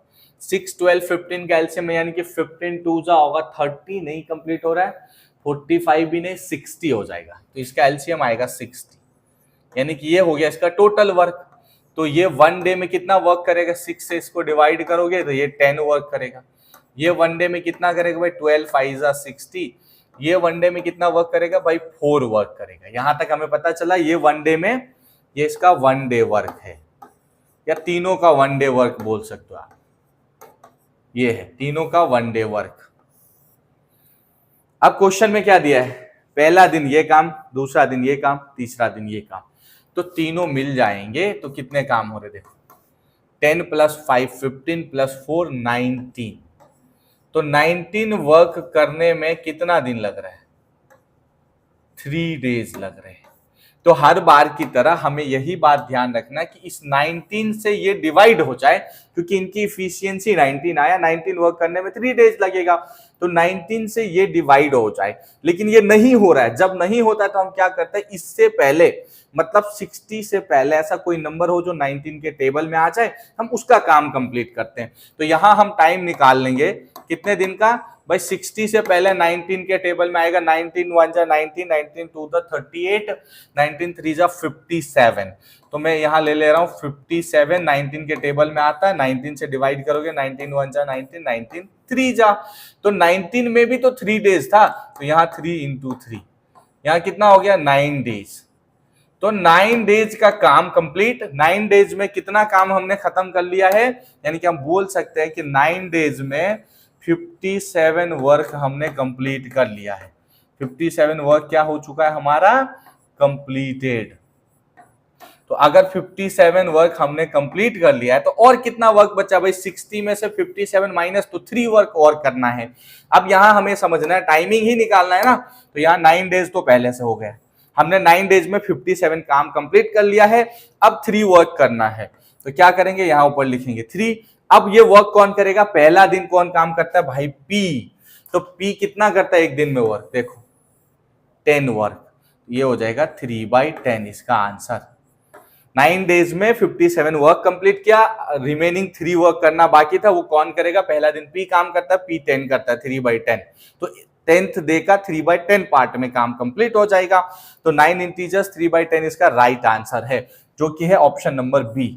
6, 12, 15 का एलसीएम यानी कि 15 2 जा होगा 30, नहीं कंप्लीट हो रहा है। 45 भी नहीं, 60 हो जाएगा। तो इसका एलसीएम आएगा 60, यानी कि ये हो गया इसका टोटल वर्क। तो ये 1 डे में कितना वर्क करेगा, 6 से इसको डिवाइड करोगे तो ये 10 वर्क करेगा। ये 1 डे में कितना करेगा भाई, 12 5 जा 60। ये 1 डे में कितना वर्क करेगा भाई, 4 वर्क करेगा। यहां तक हमें पता चला ये 1 डे में, ये इसका 1 डे वर्क है, या तीनों का 1 डे वर्क बोल सकते हो आप। ये है तीनों का 1 डे वर्क। अब क्वेश्चन में क्या दिया है, पहला दिन ये काम, दूसरा दिन ये काम, तीसरा दिन ये काम, तो तीनों मिल जाएंगे। तो कितने काम हो रहे देखो, 10 + 5 15 + 4 19। तो 19 वर्क करने में कितना दिन लग रहा है, 3 डेज लग रहे हैं। तो हर बार की तरह हमें यही बात ध्यान रखना कि इस 19 से ये डिवाइड हो जाए, क्योंकि इनकी इफिशियंसी 19 आया, 19 वर्क करने में 3 डेज लगेगा। तो 19 से ये डिवाइड हो जाए, लेकिन ये नहीं हो रहा है। जब नहीं होता है तो हम क्या करते हैं, इससे पहले मतलब 60 से पहले ऐसा कोई नंबर हो जो 19 के टेबल में आ जाए, हम उसका काम कंप्लीट करते हैं। तो यहां हम टाइम निकाल लेंगे कितने दिन का भाई, 60 से पहले 19 के टेबल में आएगा। 19 1 जा 19, 19 2 जा 38, 19 3 जा 57। तो मैं यहां ले ले रहा हूं 57, 19 के टेबल में आता है। 19 से डिवाइड करोगे, 19 1 जा 19, 19 3 जा, तो 19 में भी तो 3 डेज था, तो यहाँ 3 × 3, यहाँ कितना हो गया 9 डेज। तो 9 डेज का काम कंप्लीट। 9 डेज में कितना काम हमने खत्म कर लिया है, यानी कि हम बोल सकते हैं कि 9 डेज में 57 वर्क हमने कंप्लीट कर लिया है। 57 वर्क क्या हो चुका है हमारा, कंप्लीटेड। तो अगर 57 वर्क हमने कंप्लीट कर लिया है, तो और कितना वर्क बचा भाई, 60 में से 57 माइनस, तो 3 वर्क और करना है। अब यहां हमें समझना है, टाइमिंग ही निकालना है ना। तो यहाँ 9 डेज तो पहले से हो गया, हमने 9 डेज में 57 काम कंप्लीट कर लिया है। अब 3 वर्क करना है, तो क्या करेंगे, यहां ऊपर लिखेंगे 3। अब ये वर्क कौन करेगा, पहला दिन कौन काम करता है भाई, पी। तो पी कितना करता है एक दिन में वर्क, देखो 10 वर्क। ये हो जाएगा 3/10 इसका आंसर। 9 डेज में 57 वर्क कंप्लीट किया, रिमेनिंग 3 वर्क करना बाकी था, वो कौन करेगा? पहला दिन P काम करता है, P 10 करता है, 3/10, तो 10th डे का 3/10 पार्ट में काम कंप्लीट हो जाएगा। तो 9 इंटीजर्स 3/10 इसका राइट आंसर है, जो कि है option number B.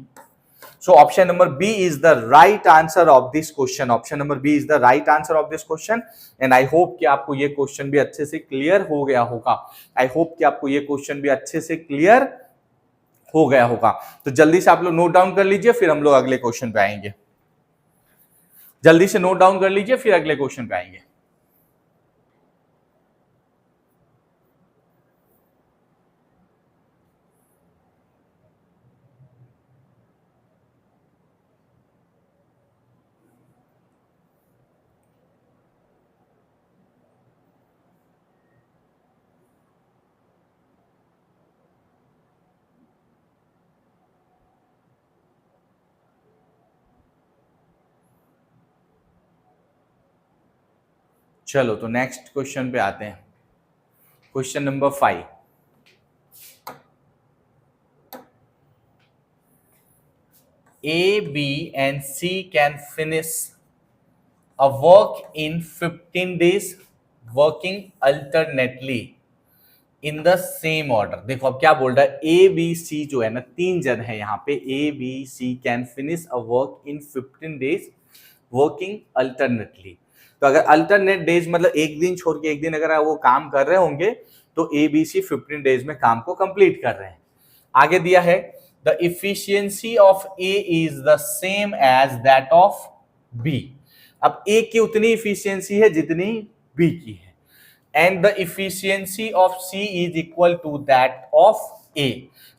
So option number B is the right answer of this question. Option number B is the right answer of this question. And I hope कि आपको ये क्वेश्चन भी अच्छे से क्लियर हो गया होगा। I hope कि आपको ये क्वेश्चन भी अच्छे से क्लियर हो गया होगा। तो जल्दी से आप लोग नोट डाउन कर लीजिए, फिर हम लोग अगले क्वेश्चन पे आएंगे। जल्दी से नोट डाउन कर लीजिए, फिर अगले क्वेश्चन पे आएंगे। चलो तो नेक्स्ट क्वेश्चन पे आते हैं। Question number 5, A, B and C can finish a work in 15 days working alternately in the same order। देखो अब क्या बोल रहा है, A, B, C जो है ना, 3 जन है यहाँ पे, A, B, C can finish a work in 15 days working alternately। तो अगर अल्टरनेट डेज मतलब एक दिन छोड़ के एक दिन अगर वो काम कर रहे होंगे तो A, B, C 15 डेज में काम को कंप्लीट कर रहे हैं। आगे दिया है the efficiency of A is the same as that of B। अब A की उतनी इफिशियंसी है जितनी B की है, and the efficiency of C is equal to that of A,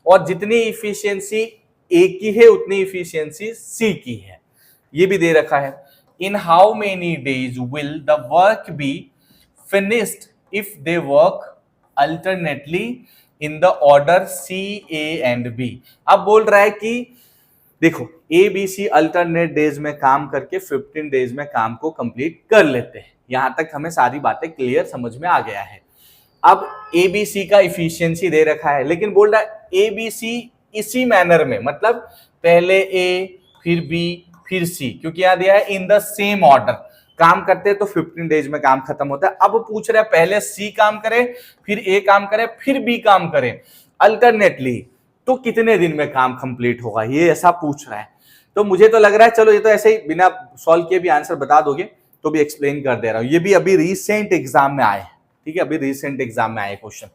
और जितनी इफिशियंसी A की है उतनी इफिशियंसी C की है, ये भी दे रखा है। In how many days will the work be finished if they work alternately in the order C, A and B। अब बोल रहा है कि देखो A, B, C alternate days में काम करके 15 डेज में काम को कंप्लीट कर लेते हैं। यहां तक हमें सारी बातें क्लियर समझ में आ गया है। अब A, B, C का इफिशियंसी दे रखा है, लेकिन बोल रहा है A, B, C इसी मैनर में, मतलब पहले A फिर B फिर C, क्योंकि यहां दिया है इन द सेम ऑर्डर काम करते हैं तो 15 डेज में काम खत्म होता है। अब पूछ रहा है पहले C काम करे, फिर A काम करे, फिर B काम करे अल्टरनेटली, तो कितने दिन में काम कंप्लीट होगा, ये ऐसा पूछ रहा है। तो मुझे तो लग रहा है चलो ये तो ऐसे ही बिना सॉल्व किए भी आंसर बता दोगे, तो भी एक्सप्लेन कर दे रहा हूं। ये भी अभी रिसेंट एग्जाम में आए, ठीक है, अभी रिसेंट एग्जाम में आए क्वेश्चन।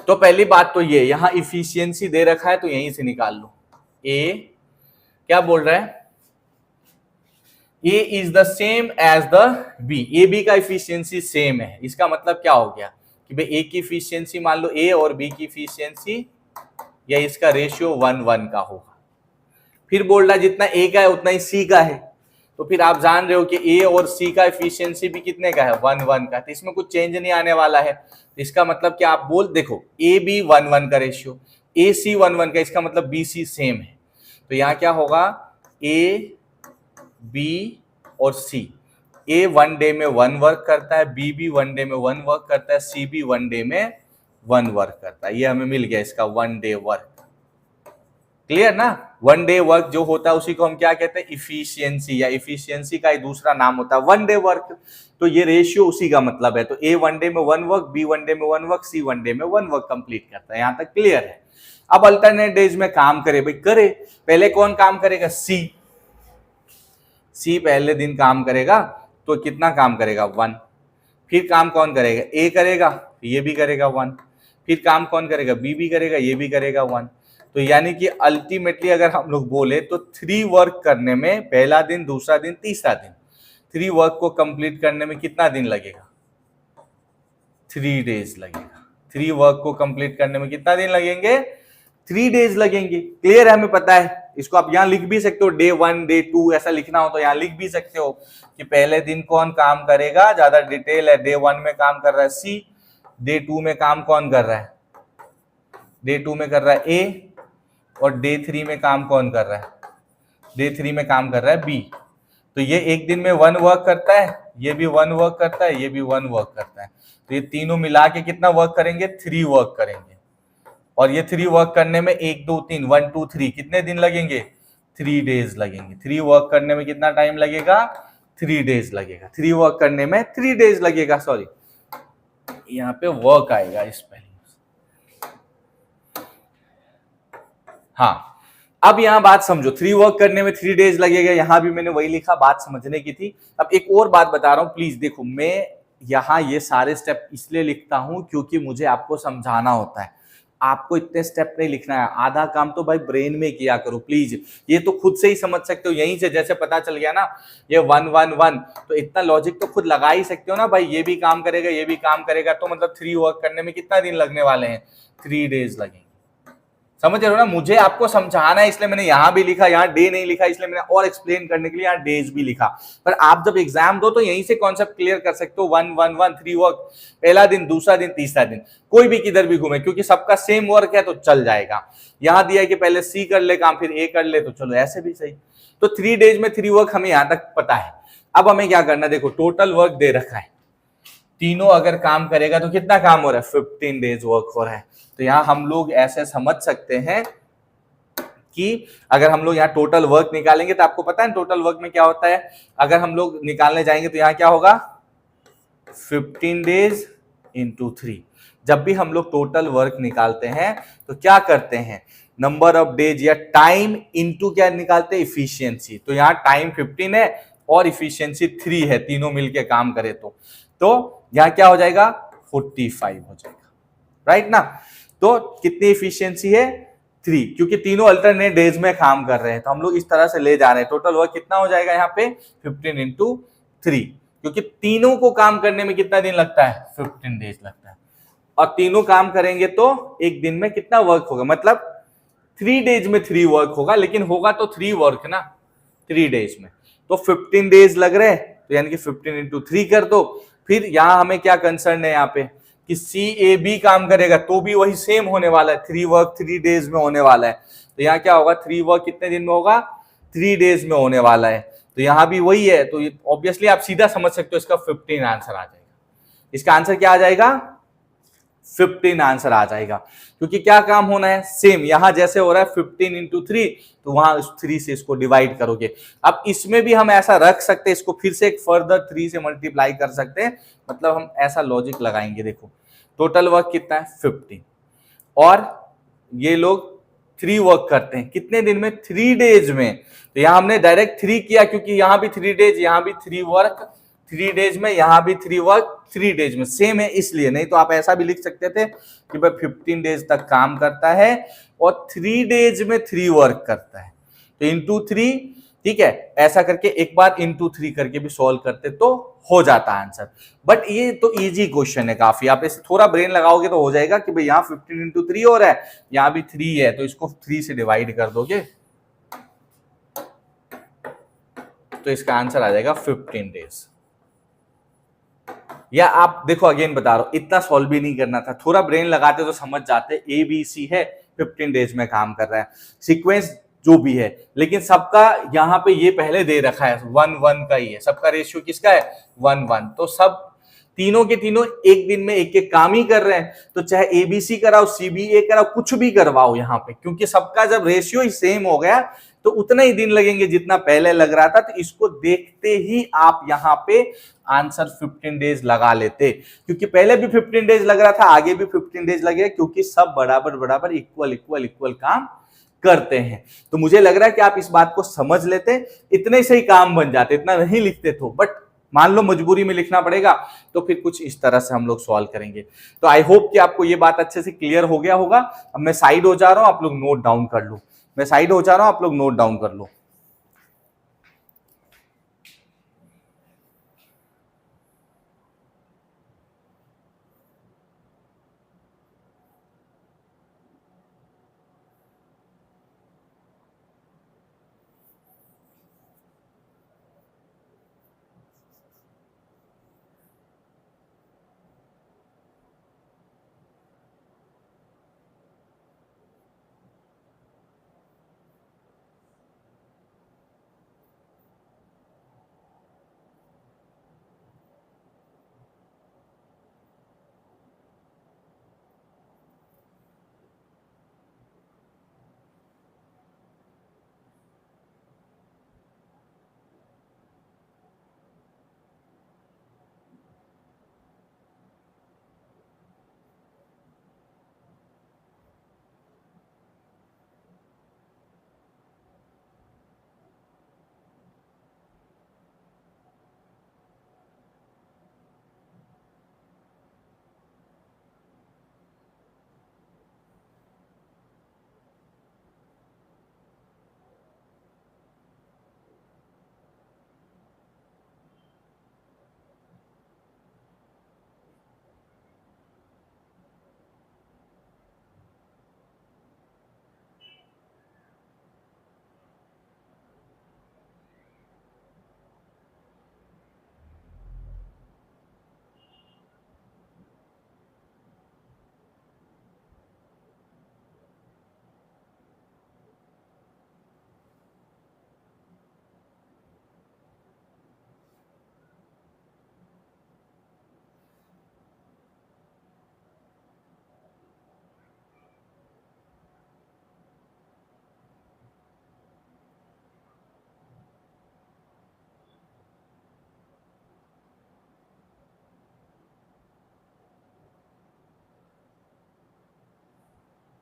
तो पहली बात तो ये, यहां इफिशियंसी दे रखा है तो यहीं से निकाल लो। ए क्या बोल रहा है, A is the same as the B, A B का इफिशियंसी सेम है। इसका मतलब क्या हो गया कि भाई A की इफिशियंसी मान लो A और B की इफिशियंसी या इसका रेशियो 1:1 का होगा। फिर बोल रहा है जितना A का है उतना ही C का है, तो फिर आप जान रहे हो कि A और C का इफिशियंसी भी कितने का है, 1:1 का, तो इसमें कुछ चेंज नहीं आने वाला है। इसका मतलब क्या आप बोल देखो A B 1:1 का रेशियो, A C 1:1 का, इसका मतलब B C सेम है। तो यहाँ क्या होगा, A B और C, A 1 डे में 1 वर्क करता है, B भी 1 डे में 1 वर्क करता है, C भी 1 डे में 1 वर्क करता है। ये हमें मिल गया इसका 1 डे वर्क। क्लियर ना, 1 डे वर्क जो होता है उसी को हम क्या कहते हैं, इफिशियंसी, या इफिशियंसी का ही दूसरा नाम होता है 1 डे वर्क। तो ये रेशियो उसी का मतलब है। तो A 1 डे में 1 वर्क, B 1 डे में 1 वर्क, C 1 डे में 1 वर्क कंप्लीट करता है। यहां तक क्लियर है। अब अल्टरनेट डेज में काम करे, भाई करे, पहले कौन काम करेगा, C पहले दिन काम करेगा तो कितना काम करेगा, 1। फिर काम कौन करेगा, A करेगा, ये भी करेगा 1। फिर काम कौन करेगा, B भी करेगा, ये भी करेगा 1। तो यानी कि अल्टीमेटली अगर हम लोग बोले तो 3 वर्क करने में, पहला दिन, दूसरा दिन, तीसरा दिन, 3 वर्क को कंप्लीट करने में कितना दिन लगेगा, 3 डेज लगेगा। 3 वर्क को कंप्लीट करने में कितना दिन लगेंगे, 3 डेज लगेंगे। क्लियर है, हमें पता है। इसको आप यहाँ लिख भी सकते हो, डे 1 डे 2 ऐसा लिखना हो तो यहाँ लिख भी सकते हो कि पहले दिन कौन काम करेगा, ज्यादा डिटेल है, डे 1 में काम कर रहा है C, डे 2 में काम कौन कर रहा है, डे 2 में कर रहा है A, और डे 3 में काम कौन कर रहा है, डे 3 में काम कर रहा है B। तो ये एक दिन में 1 वर्क करता है, ये भी 1 वर्क करता है, ये भी 1 वर्क करता है। तो ये तीनों मिला के कितना वर्क करेंगे, 3 वर्क करेंगे। और ये 3 वर्क करने में 1 2 3 1 2 3 कितने दिन लगेंगे? 3 डेज लगेंगे। 3 वर्क करने में कितना टाइम लगेगा? 3 डेज लगेगा। 3 वर्क करने में 3 डेज लगेगा। सॉरी, यहाँ पे वर्क आएगा इस पहले। हाँ, अब यहां बात समझो, 3 वर्क करने में 3 डेज लगेगा, यहां भी मैंने वही लिखा, बात समझने की थी। अब एक और बात बता रहा हूं, प्लीज देखो, मैं यहां ये सारे स्टेप इसलिए लिखता हूं क्योंकि मुझे आपको समझाना होता है। आपको इतने स्टेप नहीं लिखना है, आधा काम तो भाई ब्रेन में किया करो प्लीज। ये तो खुद से ही समझ सकते हो, यहीं से जैसे पता चल गया ना ये 1 1 1, तो इतना लॉजिक तो खुद लगा ही सकते हो ना भाई, ये भी काम करेगा ये भी काम करेगा, तो मतलब 3 वर्क करने में कितना दिन लगने वाले हैं? 3 डेज लगेंगे। समझ रहे हो ना? मुझे आपको समझाना है इसलिए मैंने यहां भी लिखा, यहां डे नहीं लिखा, इसलिए मैंने और एक्सप्लेन करने के लिए यहां डेज भी लिखा। पर आप जब एग्जाम दो तो यहीं से कॉन्सेप्ट क्लियर कर सकते हो। 1 1 1 3 वर्क, पहला दिन, दूसरा दिन, तीसरा दिन, कोई भी किधर भी घूमे, क्योंकि सबका सेम वर्क है तो चल जाएगा। यहां दिया है कि पहले सी कर ले काम, फिर ए कर ले, तो चलो ऐसे भी सही। तो 3 डेज में 3 वर्क हमें यहां तक पता है। अब हमें क्या करना है, देखो टोटल वर्क दे रखा है, तीनों अगर काम करेगा तो कितना काम हो रहा है? 15 डेज वर्क हो रहा है। तो यहां हम लोग ऐसे समझ सकते हैं कि अगर हम लोग यहाँ टोटल वर्क निकालेंगे, तो आपको पता है टोटल वर्क में क्या होता है, अगर हम लोग निकालने जाएंगे तो यहाँ क्या होगा? 15 डेज इंटू 3। जब भी हम लोग टोटल वर्क निकालते हैं तो क्या करते हैं? नंबर ऑफ डेज या टाइम इंटू क्या निकालते हैं? इफिशियंसी। तो यहाँ टाइम 15 है और इफिशियंसी 3 है, तीनों मिलके काम करे तो यहाँ क्या हो जाएगा? 45 हो जाएगा, राइट ना? तो कितनी इफिशियंसी है? 3, क्योंकि तीनों अल्टरनेट डेज में काम कर रहे हैं, तो हम लोग इस तरह से ले जा रहे हैं। टोटल वर्क कितना हो जाएगा यहाँ पे? 15 इंटू 3, क्योंकि तीनों को काम करने में कितना दिन लगता है? 15 डेज लगता है। और तीनों काम करेंगे तो एक दिन में कितना वर्क होगा? मतलब 3 डेज में 3 वर्क होगा, लेकिन होगा तो 3 वर्क ना 3 डेज में। तो 15 डेज लग रहे हैं, तो यानी कि 15 इंटू 3 कर दो। फिर यहां हमें क्या कंसर्न है यहाँ पे कि सी ए बी काम करेगा तो भी वही सेम होने वाला है, 3 वर्क 3 डेज में होने वाला है। तो यहाँ क्या होगा? 3 वर्क कितने दिन में होगा? 3 डेज में होने वाला है। तो यहां भी वही है, तो ऑब्वियसली आप सीधा समझ सकते हो इसका 15 आंसर आ जाएगा। इसका आंसर क्या आ जाएगा? 15 आंसर आ जाएगा, क्योंकि क्या काम होना है? सेम। यहां जैसे हो रहा है 15 इंटू 3, तो वहां 3 से इसको डिवाइड करोगे। अब इसमें भी हम ऐसा रख सकते हैं, इसको फिर से एक फर्दर 3 से मल्टीप्लाई कर सकते हैं, मतलब हम ऐसा लॉजिक लगाएंगे। देखो टोटल वर्क कितना है? 15, और ये लोग 3 वर्क करते हैं कितने दिन में? 3 डेज में। तो यहां हमने डायरेक्ट 3 किया, क्योंकि यहां भी 3 डेज, यहां भी 3 वर्क 3 डेज में, यहां भी 3 वर्क 3 डेज में, सेम है इसलिए। नहीं तो आप ऐसा भी लिख सकते थे कि भाई 15 डेज तक काम करता है और 3 डेज में 3 वर्क करता है, तो इंटू 3, ठीक है, ऐसा करके एक बार इंटू 3 करके भी सॉल्व करते तो हो जाता आंसर। बट ये तो इजी क्वेश्चन है काफी, आप इसे थोड़ा ब्रेन लगाओगे तो हो जाएगा कि भाई यहाँ 15 इंटू 3 हो रहा है, यहाँ भी 3 है, तो इसको 3 से डिवाइड कर दोगे तो इसका आंसर आ जाएगा 15 डेज। या आप देखो, अगेन बता रहा हूं, इतना सॉल्व भी नहीं करना था, थोड़ा ब्रेन लगाते तो समझ जाते। ए बी सी है, 15 डेज में काम कर रहा है, सीक्वेंस जो भी है, लेकिन सबका यहाँ पे ये पहले दे रखा है 1 1 का ही है, सबका रेशियो किसका है? 1 1। तो सब तीनों के तीनों एक दिन में एक एक काम ही कर रहे हैं, तो चाहे एबीसी कराओ सीबीए कराओ कुछ भी करवाओ यहाँ पे, क्योंकि सबका जब रेशियो ही सेम हो गया तो उतना ही दिन लगेंगे जितना पहले लग रहा था। तो इसको देखते ही आप यहाँ पे आंसर 15 डेज लगा लेते, क्योंकि पहले भी 15 डेज लग रहा था, आगे भी 15 डेज लगेगा, क्योंकि सब बराबर बराबर इक्वल इक्वल इक्वल काम करते हैं। तो मुझे लग रहा है कि आप इस बात को समझ लेते, इतने से ही काम बन जाते, इतना नहीं लिखते तो। बट मान लो मजबूरी में लिखना पड़ेगा, तो फिर कुछ इस तरह से हम लोग सॉल्व करेंगे। तो आई होप कि आपको ये बात अच्छे से क्लियर हो गया होगा। अब मैं साइड हो जा रहा हूं, आप लोग नोट डाउन कर लो। मैं साइड हो जा रहा हूं, आप लोग नोट डाउन कर लो।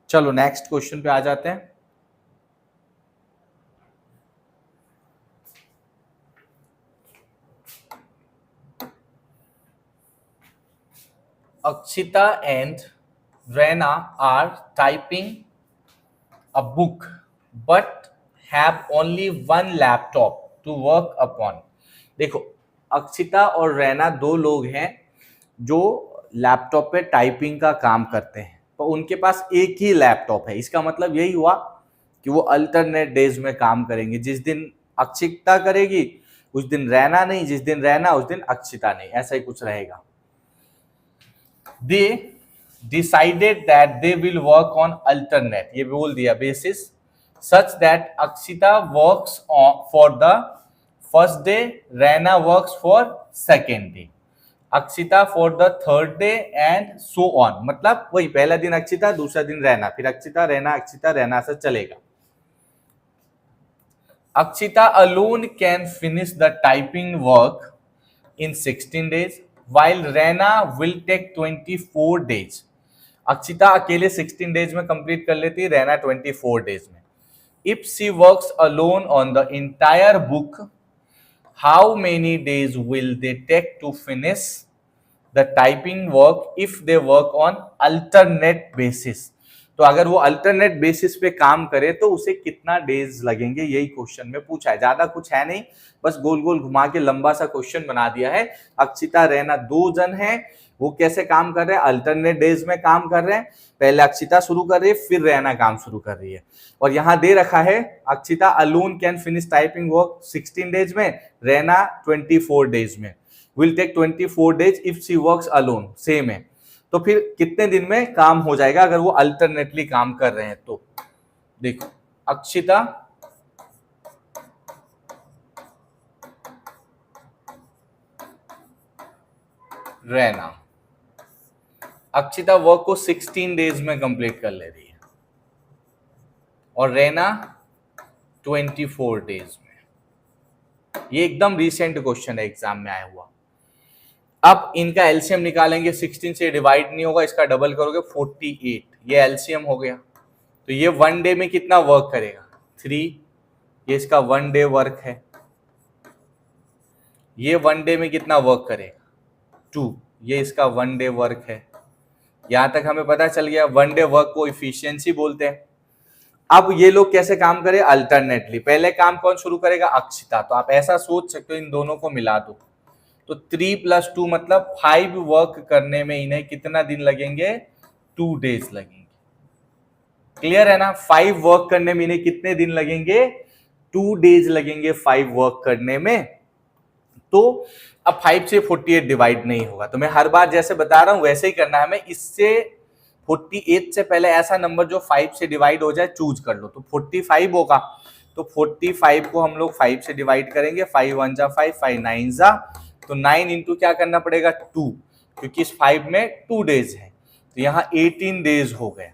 चलो नेक्स्ट क्वेश्चन पे आ जाते हैं। Akshita and Raina are typing a book but have only one laptop to work upon। देखो, अक्षिता और रैना दो लोग हैं जो लैपटॉप पे टाइपिंग का काम करते हैं, तो उनके पास एक ही लैपटॉप है। इसका मतलब यही हुआ कि वो अल्टरनेट डेज में काम करेंगे। जिस दिन अक्षिता करेगी उस दिन रैना नहीं, जिस दिन रैना उस दिन अक्षिता नहीं, ऐसा ही कुछ रहेगा। दे decided that they will work on alternate, ये बोल दिया, basis such that Akshita works on for the first day, Raina works for second day, Akshita for the third day and so on. मतलब वही पहला दिन अक्षिता, दूसरा दिन रैना, फिर अक्षिता रैना से चलेगा। Akshita alone can finish the typing work in 16 days while Raina will take 24 days। Akshita अकेले 16 डेज में कंप्लीट कर लेती है, रैना 24 डेज में। If she works alone on the entire book, how many days will they take to finish the typing work if they work on alternate basis. तो अगर वो alternate basis पे काम करे तो उसे कितना डेज लगेंगे, यही क्वेश्चन में पूछा है। ज्यादा कुछ है नहीं, बस गोल गोल घुमा के लंबा सा क्वेश्चन बना दिया है। अक्षिता रैना दो जन हैं, वो कैसे काम कर रहे हैं, अल्टरनेट डेज में काम कर रहे हैं। पहले अक्षिता शुरू कर रही है, फिर रैना काम शुरू कर रही है। और यहाँ दे रखा है Akshita alone can finish typing work 16 days में, रैना 24 डेज में। Will take 24 days if she works alone, same है। तो फिर कितने दिन में काम हो जाएगा अगर वो अल्टरनेटली काम कर रहे हैं तो। देखो, अक्षिता रैना, अक्षिता वर्क को 16 डेज में कंप्लीट कर ले रही है और रैना 24 डेज में। ये एकदम रिसेंट क्वेश्चन है, एग्जाम में आया हुआ। अब इनका एलसीएम निकालेंगे, 16 से डिवाइड नहीं होगा, इसका डबल करोगे 48, ये एलसीएम हो गया। तो ये वन डे में कितना वर्क करेगा, 3, ये इसका वन डे वर्क है। ये वन डे में कितना वर्क करेगा, 2, ये इसका वन डे वर्क है। यहां तक हमें पता चल गया, वन डे वर्क को इफिशियंसी बोलते हैं। अब ये लोग कैसे काम करें, अल्टरनेटली। पहले काम कौन शुरू करेगा, अक्षिता। तो आप ऐसा सोच सकते हो, इन दोनों को मिला दो तो 3 + 2 मतलब 5 वर्क करने में इन्हें कितना दिन लगेंगे, 2 डेज लगेंगे। क्लियर है ना, 5 वर्क करने में इन्हें कितने दिन लगेंगे, 2 डेज लगेंगे 5 वर्क करने में। तो अब 5 से 48 डिवाइड नहीं होगा, तो मैं हर बार जैसे बता रहा हूं वैसे ही करना है हमें। इससे 48 से पहले ऐसा नंबर जो 5 से डिवाइड हो जाए चूज कर लो। तो 45 होगा, तो 45 को हम लोग 5 से डिवाइड करेंगे, 5 1 जा 5, 5 9 जा, तो 9 इंटू क्या करना पड़ेगा, 2, क्योंकि इस 5 में 2 डेज है, तो यहाँ 18 डेज हो गए।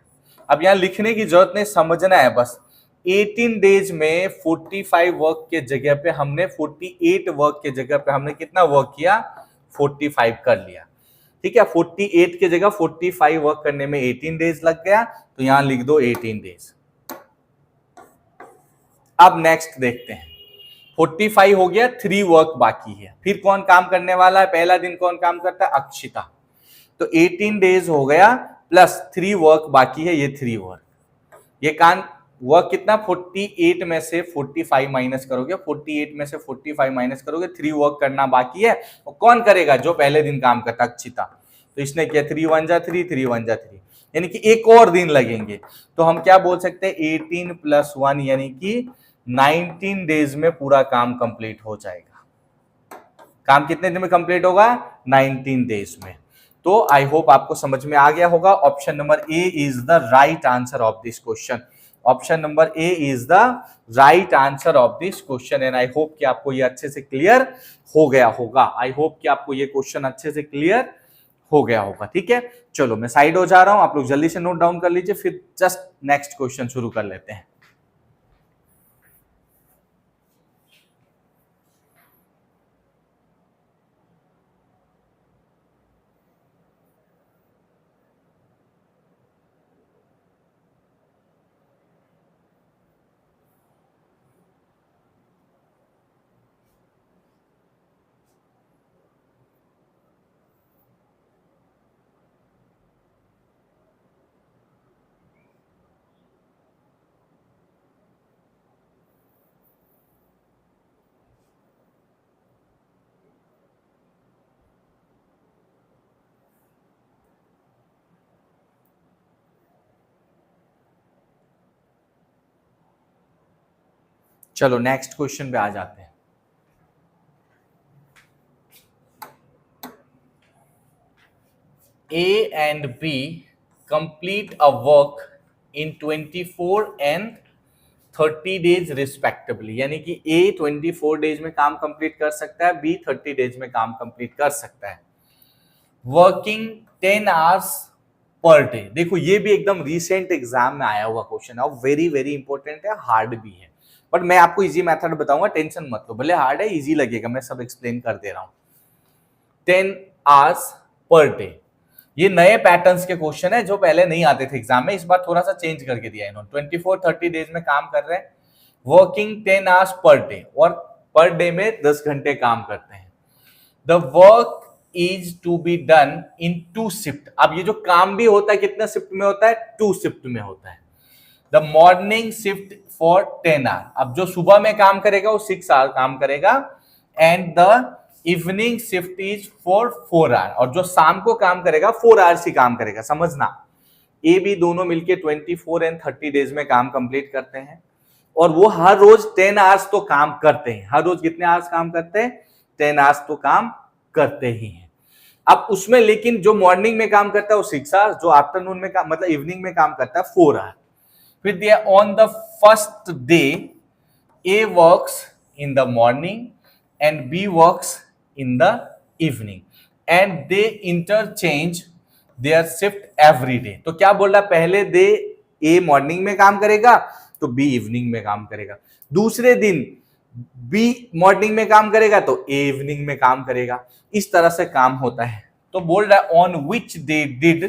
अब यहाँ लिखने की जरूरत नहीं, समझना है बस। 18 डेज में 45 वर्क के जगह पे हमने 48 वर्क के जगह पे हमने कितना वर्क किया, 45 कर लिया। ठीक है, 48 के जगह 45 वर्क करने में 18 डेज लग गया, तो यहां लिख दो 18 डेज। अब नेक्स्ट देखते हैं, 45 हो गया, 3 वर्क बाकी है। फिर कौन काम करने वाला है, पहला दिन कौन काम करता है, अक्षिता। तो 18 डेज हो गया प्लस 3 वर्क बाकी है, ये 3 वर्क। ये काम वर्क कितना, 48 में से 45 माइनस करोगे, 48 में से 45 माइनस करोगे, 3 वर्क करना बाकी है। और कौन करेगा, जो पहले दिन काम करता अक्षिता। तो इसने किया 3 1 जा 3, 3 1 जा 3, यानी कि एक और दिन लगेंगे। तो हम क्या बोल सकते हैं, 18 + 1 यानी कि 19 डेज में पूरा काम कंप्लीट हो जाएगा। काम कितने दिन में कंप्लीट होगा, 19 डेज में। तो आई होप आपको समझ में आ गया होगा। Option number A is the right answer of this question. Option number A is the right answer of this question. And I hope कि आपको ये अच्छे से क्लियर हो गया होगा। आई होप कि आपको ये क्वेश्चन अच्छे से क्लियर हो गया होगा। ठीक है, चलो मैं साइड हो जा रहा हूं, आप लोग जल्दी से नोट डाउन कर लीजिए, फिर जस्ट नेक्स्ट क्वेश्चन शुरू कर लेते हैं। चलो नेक्स्ट क्वेश्चन पे आ जाते हैं। A and B complete a work in 24 and 30 days respectively, यानी कि A 24 डेज में काम कंप्लीट कर सकता है, B 30 डेज में काम कंप्लीट कर सकता है, वर्किंग 10 आवर्स पर डे। देखो ये भी एकदम रिसेंट एग्जाम में आया हुआ क्वेश्चन है और वेरी वेरी इंपॉर्टेंट है, हार्ड भी है, बट मैं आपको इजी मेथड बताऊंगा, टेंशन मत लो, भले हार्ड है इजी लगेगा, मैं सब एक्सप्लेन कर दे रहा हूं। 10 आवर्स पर डे, ये नए पैटर्न्स के क्वेश्चन है जो पहले नहीं आते थे एग्जाम में, इस बार थोड़ा सा चेंज करके दिया इन्होंने। 24-30 डेज में काम कर रहे हैं, वर्किंग 10 आवर्स पर डे, और पर डे में 10 घंटे काम करते हैं। The work is to be done in 2 shift. अब ये जो काम भी होता है कितने शिफ्ट में होता है, 2 शिफ्ट में होता है। The morning shift for 10 hour, अब जो सुबह में काम करेगा वो 6 आवर काम करेगा, and the evening shift is for 4 hour, और जो शाम को काम करेगा 4 आवर्स ही काम करेगा। समझना, ए बी दोनों मिलके 24 एंड 30 डेज में काम कंप्लीट करते हैं, और वो हर रोज 10 आवर्स तो काम करते हैं। हर रोज कितने आवर्स काम करते हैं, 10 आवर्स तो काम करते ही हैं। अब उसमें लेकिन जो मॉर्निंग में काम करता है वो 6 आवर्स, जो आफ्टरनून में काम मतलब इवनिंग में काम करता है 4 आवर्स। फिर दिया on the first day A works in the morning and B works in the evening and they interchange their shift every day। तो क्या बोल रहा है, पहले डे ए मॉर्निंग में काम करेगा तो बी इवनिंग में काम करेगा, दूसरे दिन बी मॉर्निंग में काम करेगा तो ए इवनिंग में काम करेगा, इस तरह से काम होता है। तो बोल रहा है on which day did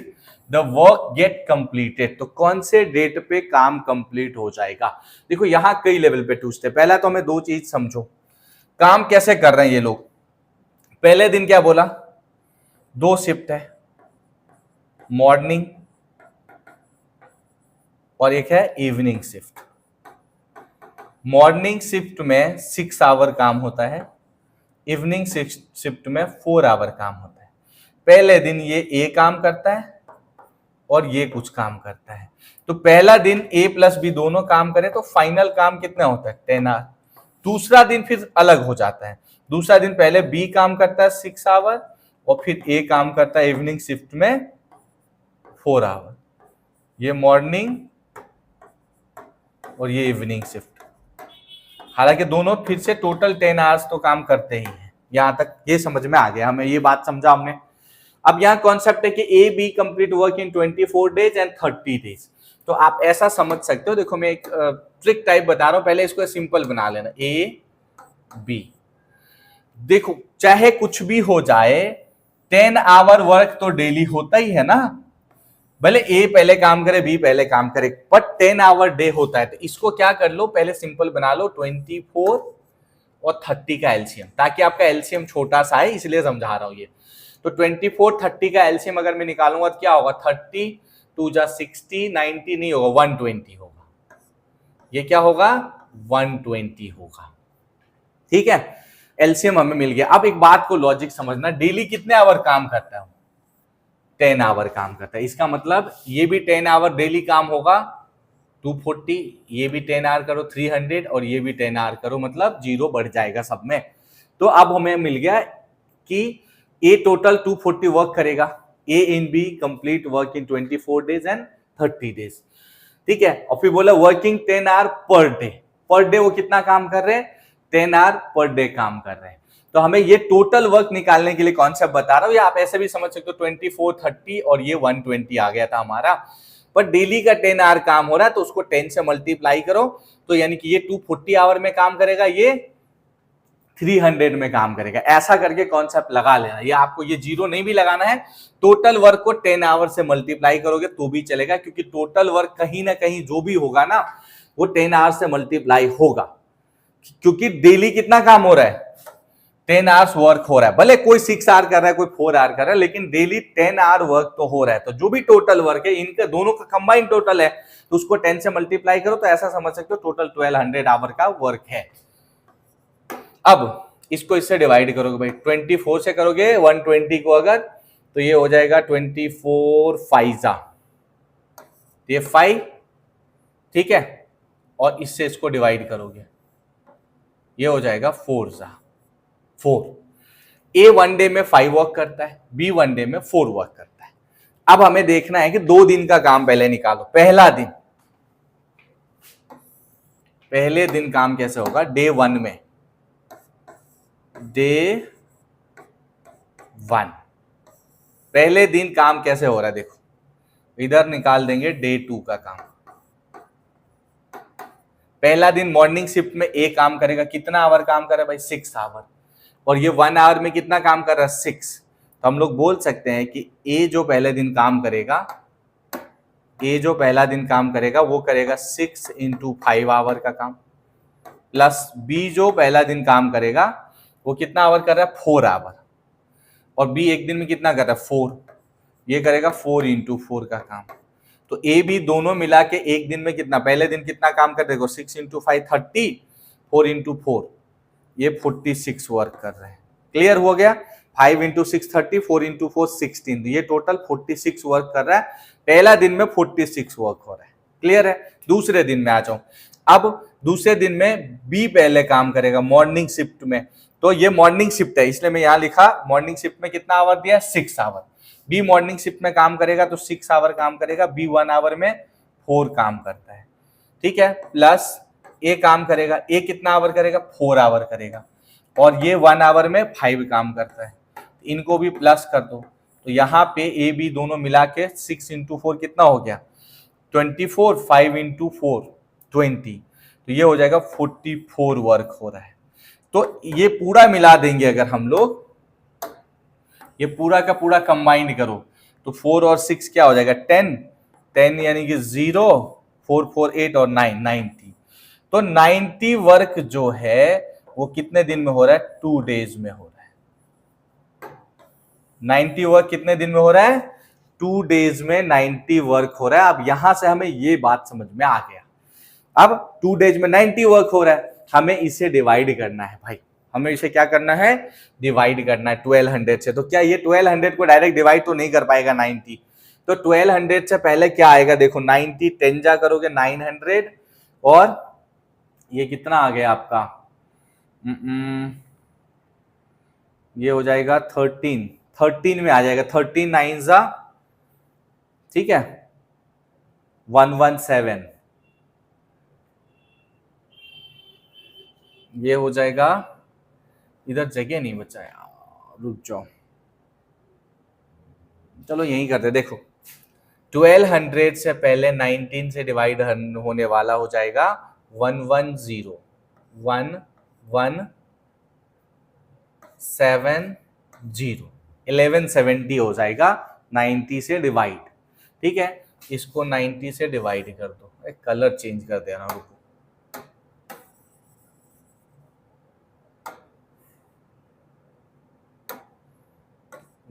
the work get completed, तो कौन से डेट पे काम कंप्लीट हो जाएगा। देखो यहां कई लेवल पे ट्विस्ट है। पहला तो हमें 2 चीज समझो, काम कैसे कर रहे हैं ये लोग। पहले दिन क्या बोला, 2 शिफ्ट है, मॉर्निंग और एक है इवनिंग शिफ्ट। मॉर्निंग शिफ्ट में 6 आवर काम होता है, इवनिंग शिफ्ट में 4 आवर काम होता है। पहले दिन ये ए काम करता है और ये कुछ काम करता है, तो पहला दिन ए प्लस बी दोनों काम करे तो फाइनल काम कितना होता है, 10 आवर। दूसरा दिन फिर अलग हो जाता है, दूसरा दिन पहले बी काम करता है 6 आवर और फिर ए काम करता है इवनिंग शिफ्ट में 4 आवर। ये मॉर्निंग और ये इवनिंग शिफ्ट, हालांकि दोनों फिर से टोटल 10 आवर्स तो काम करते ही हैं। यहां तक ये समझ में आ गया, हमें ये बात समझा हमने। अब यहाँ कॉन्सेप्ट है कि A B complete work in 24 days and 30 days, तो आप ऐसा समझ सकते हो। देखो मैं एक ट्रिक टाइप बता रहा हूं, पहले इसको सिंपल बना लेना, ए बी। देखो चाहे कुछ भी हो जाए 10 आवर वर्क तो डेली होता ही है ना, भले ए पहले काम करे बी पहले काम करे, बट 10 आवर डे होता है। तो इसको क्या कर लो, पहले सिंपल बना लो 24 और 30 का एलसीएम, ताकि आपका एलसीएम छोटा सा है, इसलिए समझा रहा हूं ये। तो 24 30 का एलसीएम अगर मैं निकालूंगा तो क्या होगा, 30 2 जा 60, 90 नहीं होगा, 120 होगा। ये क्या होगा, 120 होगा। ठीक है, एलसीएम हमें मिल गया। अब एक बात को लॉजिक समझना, डेली कितने आवर काम करता है, 10 आवर काम करता है। इसका मतलब ये भी 10 आवर डेली काम होगा 240, ये भी 10 आवर करो 300, और ये भी 10 आवर करो, मतलब 0 बढ़ जाएगा सब में। तो अब हमें मिल गया कि ए टोटल 240 वर्क करेगा, A in B complete work in 24 days and 30 days. ठीक है, और फिर बोला working 10 hour per day. Per day वो कितना काम कर रहे हैं, 10 आवर पर डे काम कर रहे हैं। तो हमें ये टोटल वर्क निकालने के लिए कॉन्सेप्ट बता रहा हूं, या आप ऐसे भी समझ सकते हो 24 30 और ये 120 आ गया था हमारा। पर डेली का 10 आवर काम हो रहा है तो उसको 10 से मल्टीप्लाई करो, तो यानी कि ये 240 आवर में काम करेगा, ये 300 में काम करेगा। ऐसा करके कॉन्सेप्ट लगा लेना, ये आपको ये 0 नहीं भी लगाना है, टोटल वर्क को 10 आवर से मल्टीप्लाई करोगे तो भी चलेगा, क्योंकि टोटल वर्क कहीं ना कहीं जो भी होगा ना वो 10 आवर से मल्टीप्लाई होगा, क्योंकि डेली कितना काम हो रहा है, 10 आवर्स वर्क हो रहा है। भले कोई 6 आवर कर रहा है कोई 4 आवर कर रहा है, लेकिन डेली 10 आवर वर्क तो हो रहा है। तो जो भी टोटल वर्क है इनका दोनों का कंबाइंड टोटल है, तो उसको 10 से मल्टीप्लाई करो तो ऐसा समझ सकते हो टोटल 1200 आवर का वर्क है। अब इसको इससे डिवाइड करोगे भाई, 24 से करोगे 120 को अगर, तो ये हो जाएगा 24 5 ये 5, ठीक है, और इससे इसको डिवाइड करोगे ये हो जाएगा 4 ए 1 डे में 5 वर्क करता है, बी 1 डे में 4 वर्क करता है। अब हमें देखना है कि 2 दिन का काम पहले निकालो। पहले दिन काम कैसे होगा? डे 1 में, डे 1 पहले दिन काम कैसे हो रहा है? देखो इधर निकाल देंगे डे 2 का काम। पहला दिन मॉर्निंग शिफ्ट में ए काम करेगा, कितना आवर काम करे भाई? 6 आवर। और ये 1 आवर में कितना काम कर रहा है? 6। तो हम लोग बोल सकते हैं कि ए जो पहले दिन काम करेगा, वो करेगा 6 इंटू 5 आवर का काम, प्लस बी जो पहला दिन काम करेगा वो कितना आवर कर रहा है? 4 आवर। और बी एक दिन में कितना कर रहा है? 4। ये करेगा 4 इंटू 4 का काम। तो ए बी दोनों मिला के एक दिन में कितना, पहले दिन कितना काम कर, देखो 6 इंटू 5 30, 4 इंटू 4 ये 46 वर्क कर रहे हैं। क्लियर हो गया? 5 इंटू 6 30, 4 इंटू 4 16, ये टोटल 46 वर्क कर रहा है। पहला दिन में 46 वर्क हो रहा है। क्लियर है? दूसरे दिन में आ जाओ। अब दूसरे दिन में बी पहले काम करेगा मॉर्निंग शिफ्ट में, तो ये मॉर्निंग शिफ्ट है इसलिए मैं यहां लिखा मॉर्निंग शिफ्ट में कितना आवर दिया? 6 आवर। बी मॉर्निंग शिफ्ट में काम करेगा तो 6 आवर काम करेगा, बी 1 आवर में 4 काम करता है। ठीक है? प्लस ए काम करेगा, ए कितना आवर करेगा? 4 आवर करेगा, और ये 1 आवर में 5 काम करता है। इनको भी प्लस कर दो, तो यहाँ पे ए बी दोनों मिला के 6 इंटू 4 कितना हो गया? 24, 5 इंटू 4 20, तो ये हो जाएगा 44 वर्क हो रहा है। तो ये पूरा मिला देंगे अगर हम लोग, ये पूरा का पूरा कंबाइंड करो तो 4 और 6 क्या हो जाएगा? 10 यानी कि 0, 4 4 8 और 9 90। तो 90 वर्क जो है वो कितने दिन में हो रहा है? 2 डेज में हो रहा है। 90 वर्क कितने दिन में हो रहा है? 2 डेज में 90 वर्क हो रहा है। अब यहां से हमें ये बात समझ में आ गया। अब 2 डेज में 90 वर्क हो रहा है, हमें इसे डिवाइड करना है भाई। हमें इसे क्या करना है? डिवाइड करना है 1200 से। तो क्या ये 1200 को डायरेक्ट डिवाइड तो नहीं कर पाएगा 90, तो 1200 से पहले क्या आएगा? देखो 90 10 जा करोगे 900, और ये कितना आ गया आपका? ये हो जाएगा 13 में आ जाएगा। 13 9 जा, ठीक है, 117। ये हो जाएगा, इधर जगह नहीं बचा यार, रुक जाओ, चलो यही करते। देखो 1200 से पहले 19 से डिवाइड होने वाला हो जाएगा 110 1170 1170 हो जाएगा 90 से डिवाइड। ठीक है? इसको 90 से डिवाइड कर दो। एक कलर चेंज कर देना, रुको।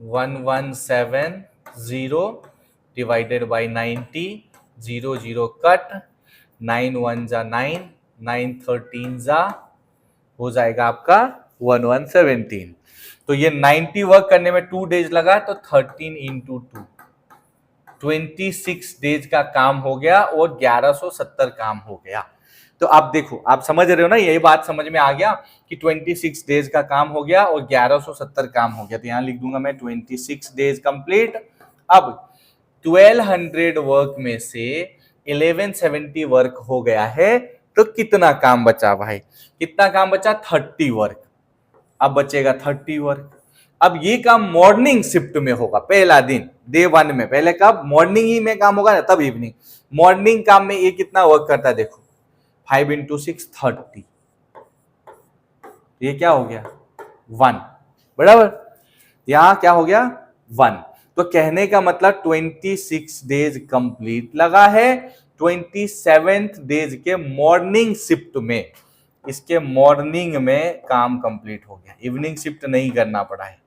वन 170 डिवाइडेड बाई 90, 0 0 कट, 9 1 जा 9, 9 13 जा हो जाएगा आपका 1117। तो ये 90 वर्क करने में 2 डेज लगा, तो 13 इंटू 2 26 डेज का काम हो गया और 1170 काम हो गया। तो आप देखो, आप समझ रहे हो ना, यही बात समझ में आ गया कि 26 डेज का काम हो गया और 1170 काम हो गया। तो यहां लिख दूंगा मैं 26 डेज कंप्लीट। अब 1200 वर्क में से 1170 वर्क हो गया है, तो कितना काम बचा भाई? कितना काम बचा? 30 वर्क। अब बचेगा 30 वर्क। अब ये काम मॉर्निंग शिफ्ट में होगा, पहला दिन डे 1 में। पहले कब? मॉर्निंग ही में काम होगा ना, तब इवनिंग। मॉर्निंग काम में ये कितना वर्क करता है? देखो 5 इंटू 6 30, ये क्या हो गया? 1, बराबर। यहां क्या हो गया? 1। तो कहने का मतलब 26 डेज कंप्लीट लगा है। 27th डेज के मॉर्निंग शिफ्ट में, इसके मॉर्निंग में काम कंप्लीट हो गया, इवनिंग शिफ्ट नहीं करना पड़ा है।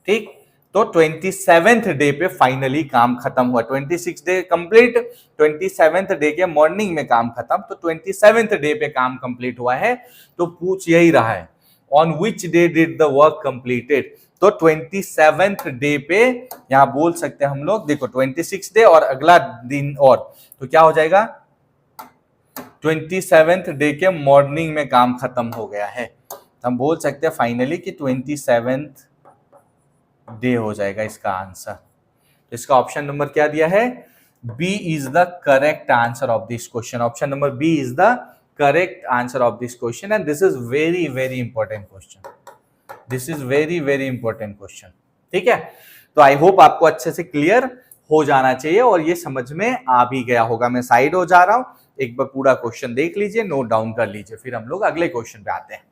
ठीक? तो 27th डे पे फाइनली काम खत्म हुआ। 26 डे कंप्लीट, 27th डे के मॉर्निंग में काम खत्म, तो 27th डे पे काम कंप्लीट हुआ है। तो पूछ यही रहा है, on which day did the work completed. तो 27th डे पे यहां बोल सकते हैं हम लोग, देखो 26 डे और अगला दिन और, तो क्या हो जाएगा? 27th डे के मॉर्निंग में काम खत्म हो गया है। हम बोल सकते हैं फाइनली कि 27th डे हो जाएगा इसका आंसर। इसका ऑप्शन नंबर क्या दिया है? B is the correct answer of this question. Option number B is the correct answer of this question and this is very very important question. This is very very important question. ठीक है, तो I hope आपको अच्छे से clear हो जाना चाहिए और ये समझ में आ भी गया होगा। मैं साइड हो जा रहा हूं, एक बार पूरा क्वेश्चन देख लीजिए, नोट डाउन कर लीजिए, फिर हम लोग अगले क्वेश्चन पे आते हैं।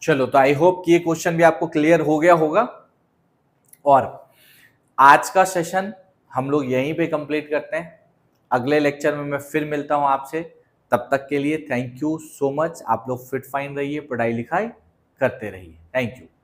चलो, तो आई होप कि ये क्वेश्चन भी आपको क्लियर हो गया होगा और आज का सेशन हम लोग यहीं पे कंप्लीट करते हैं। अगले लेक्चर में मैं फिर मिलता हूं आपसे। तब तक के लिए थैंक यू सो मच। आप लोग फिट फाइन रहिए, पढ़ाई लिखाई करते रहिए। Thank you.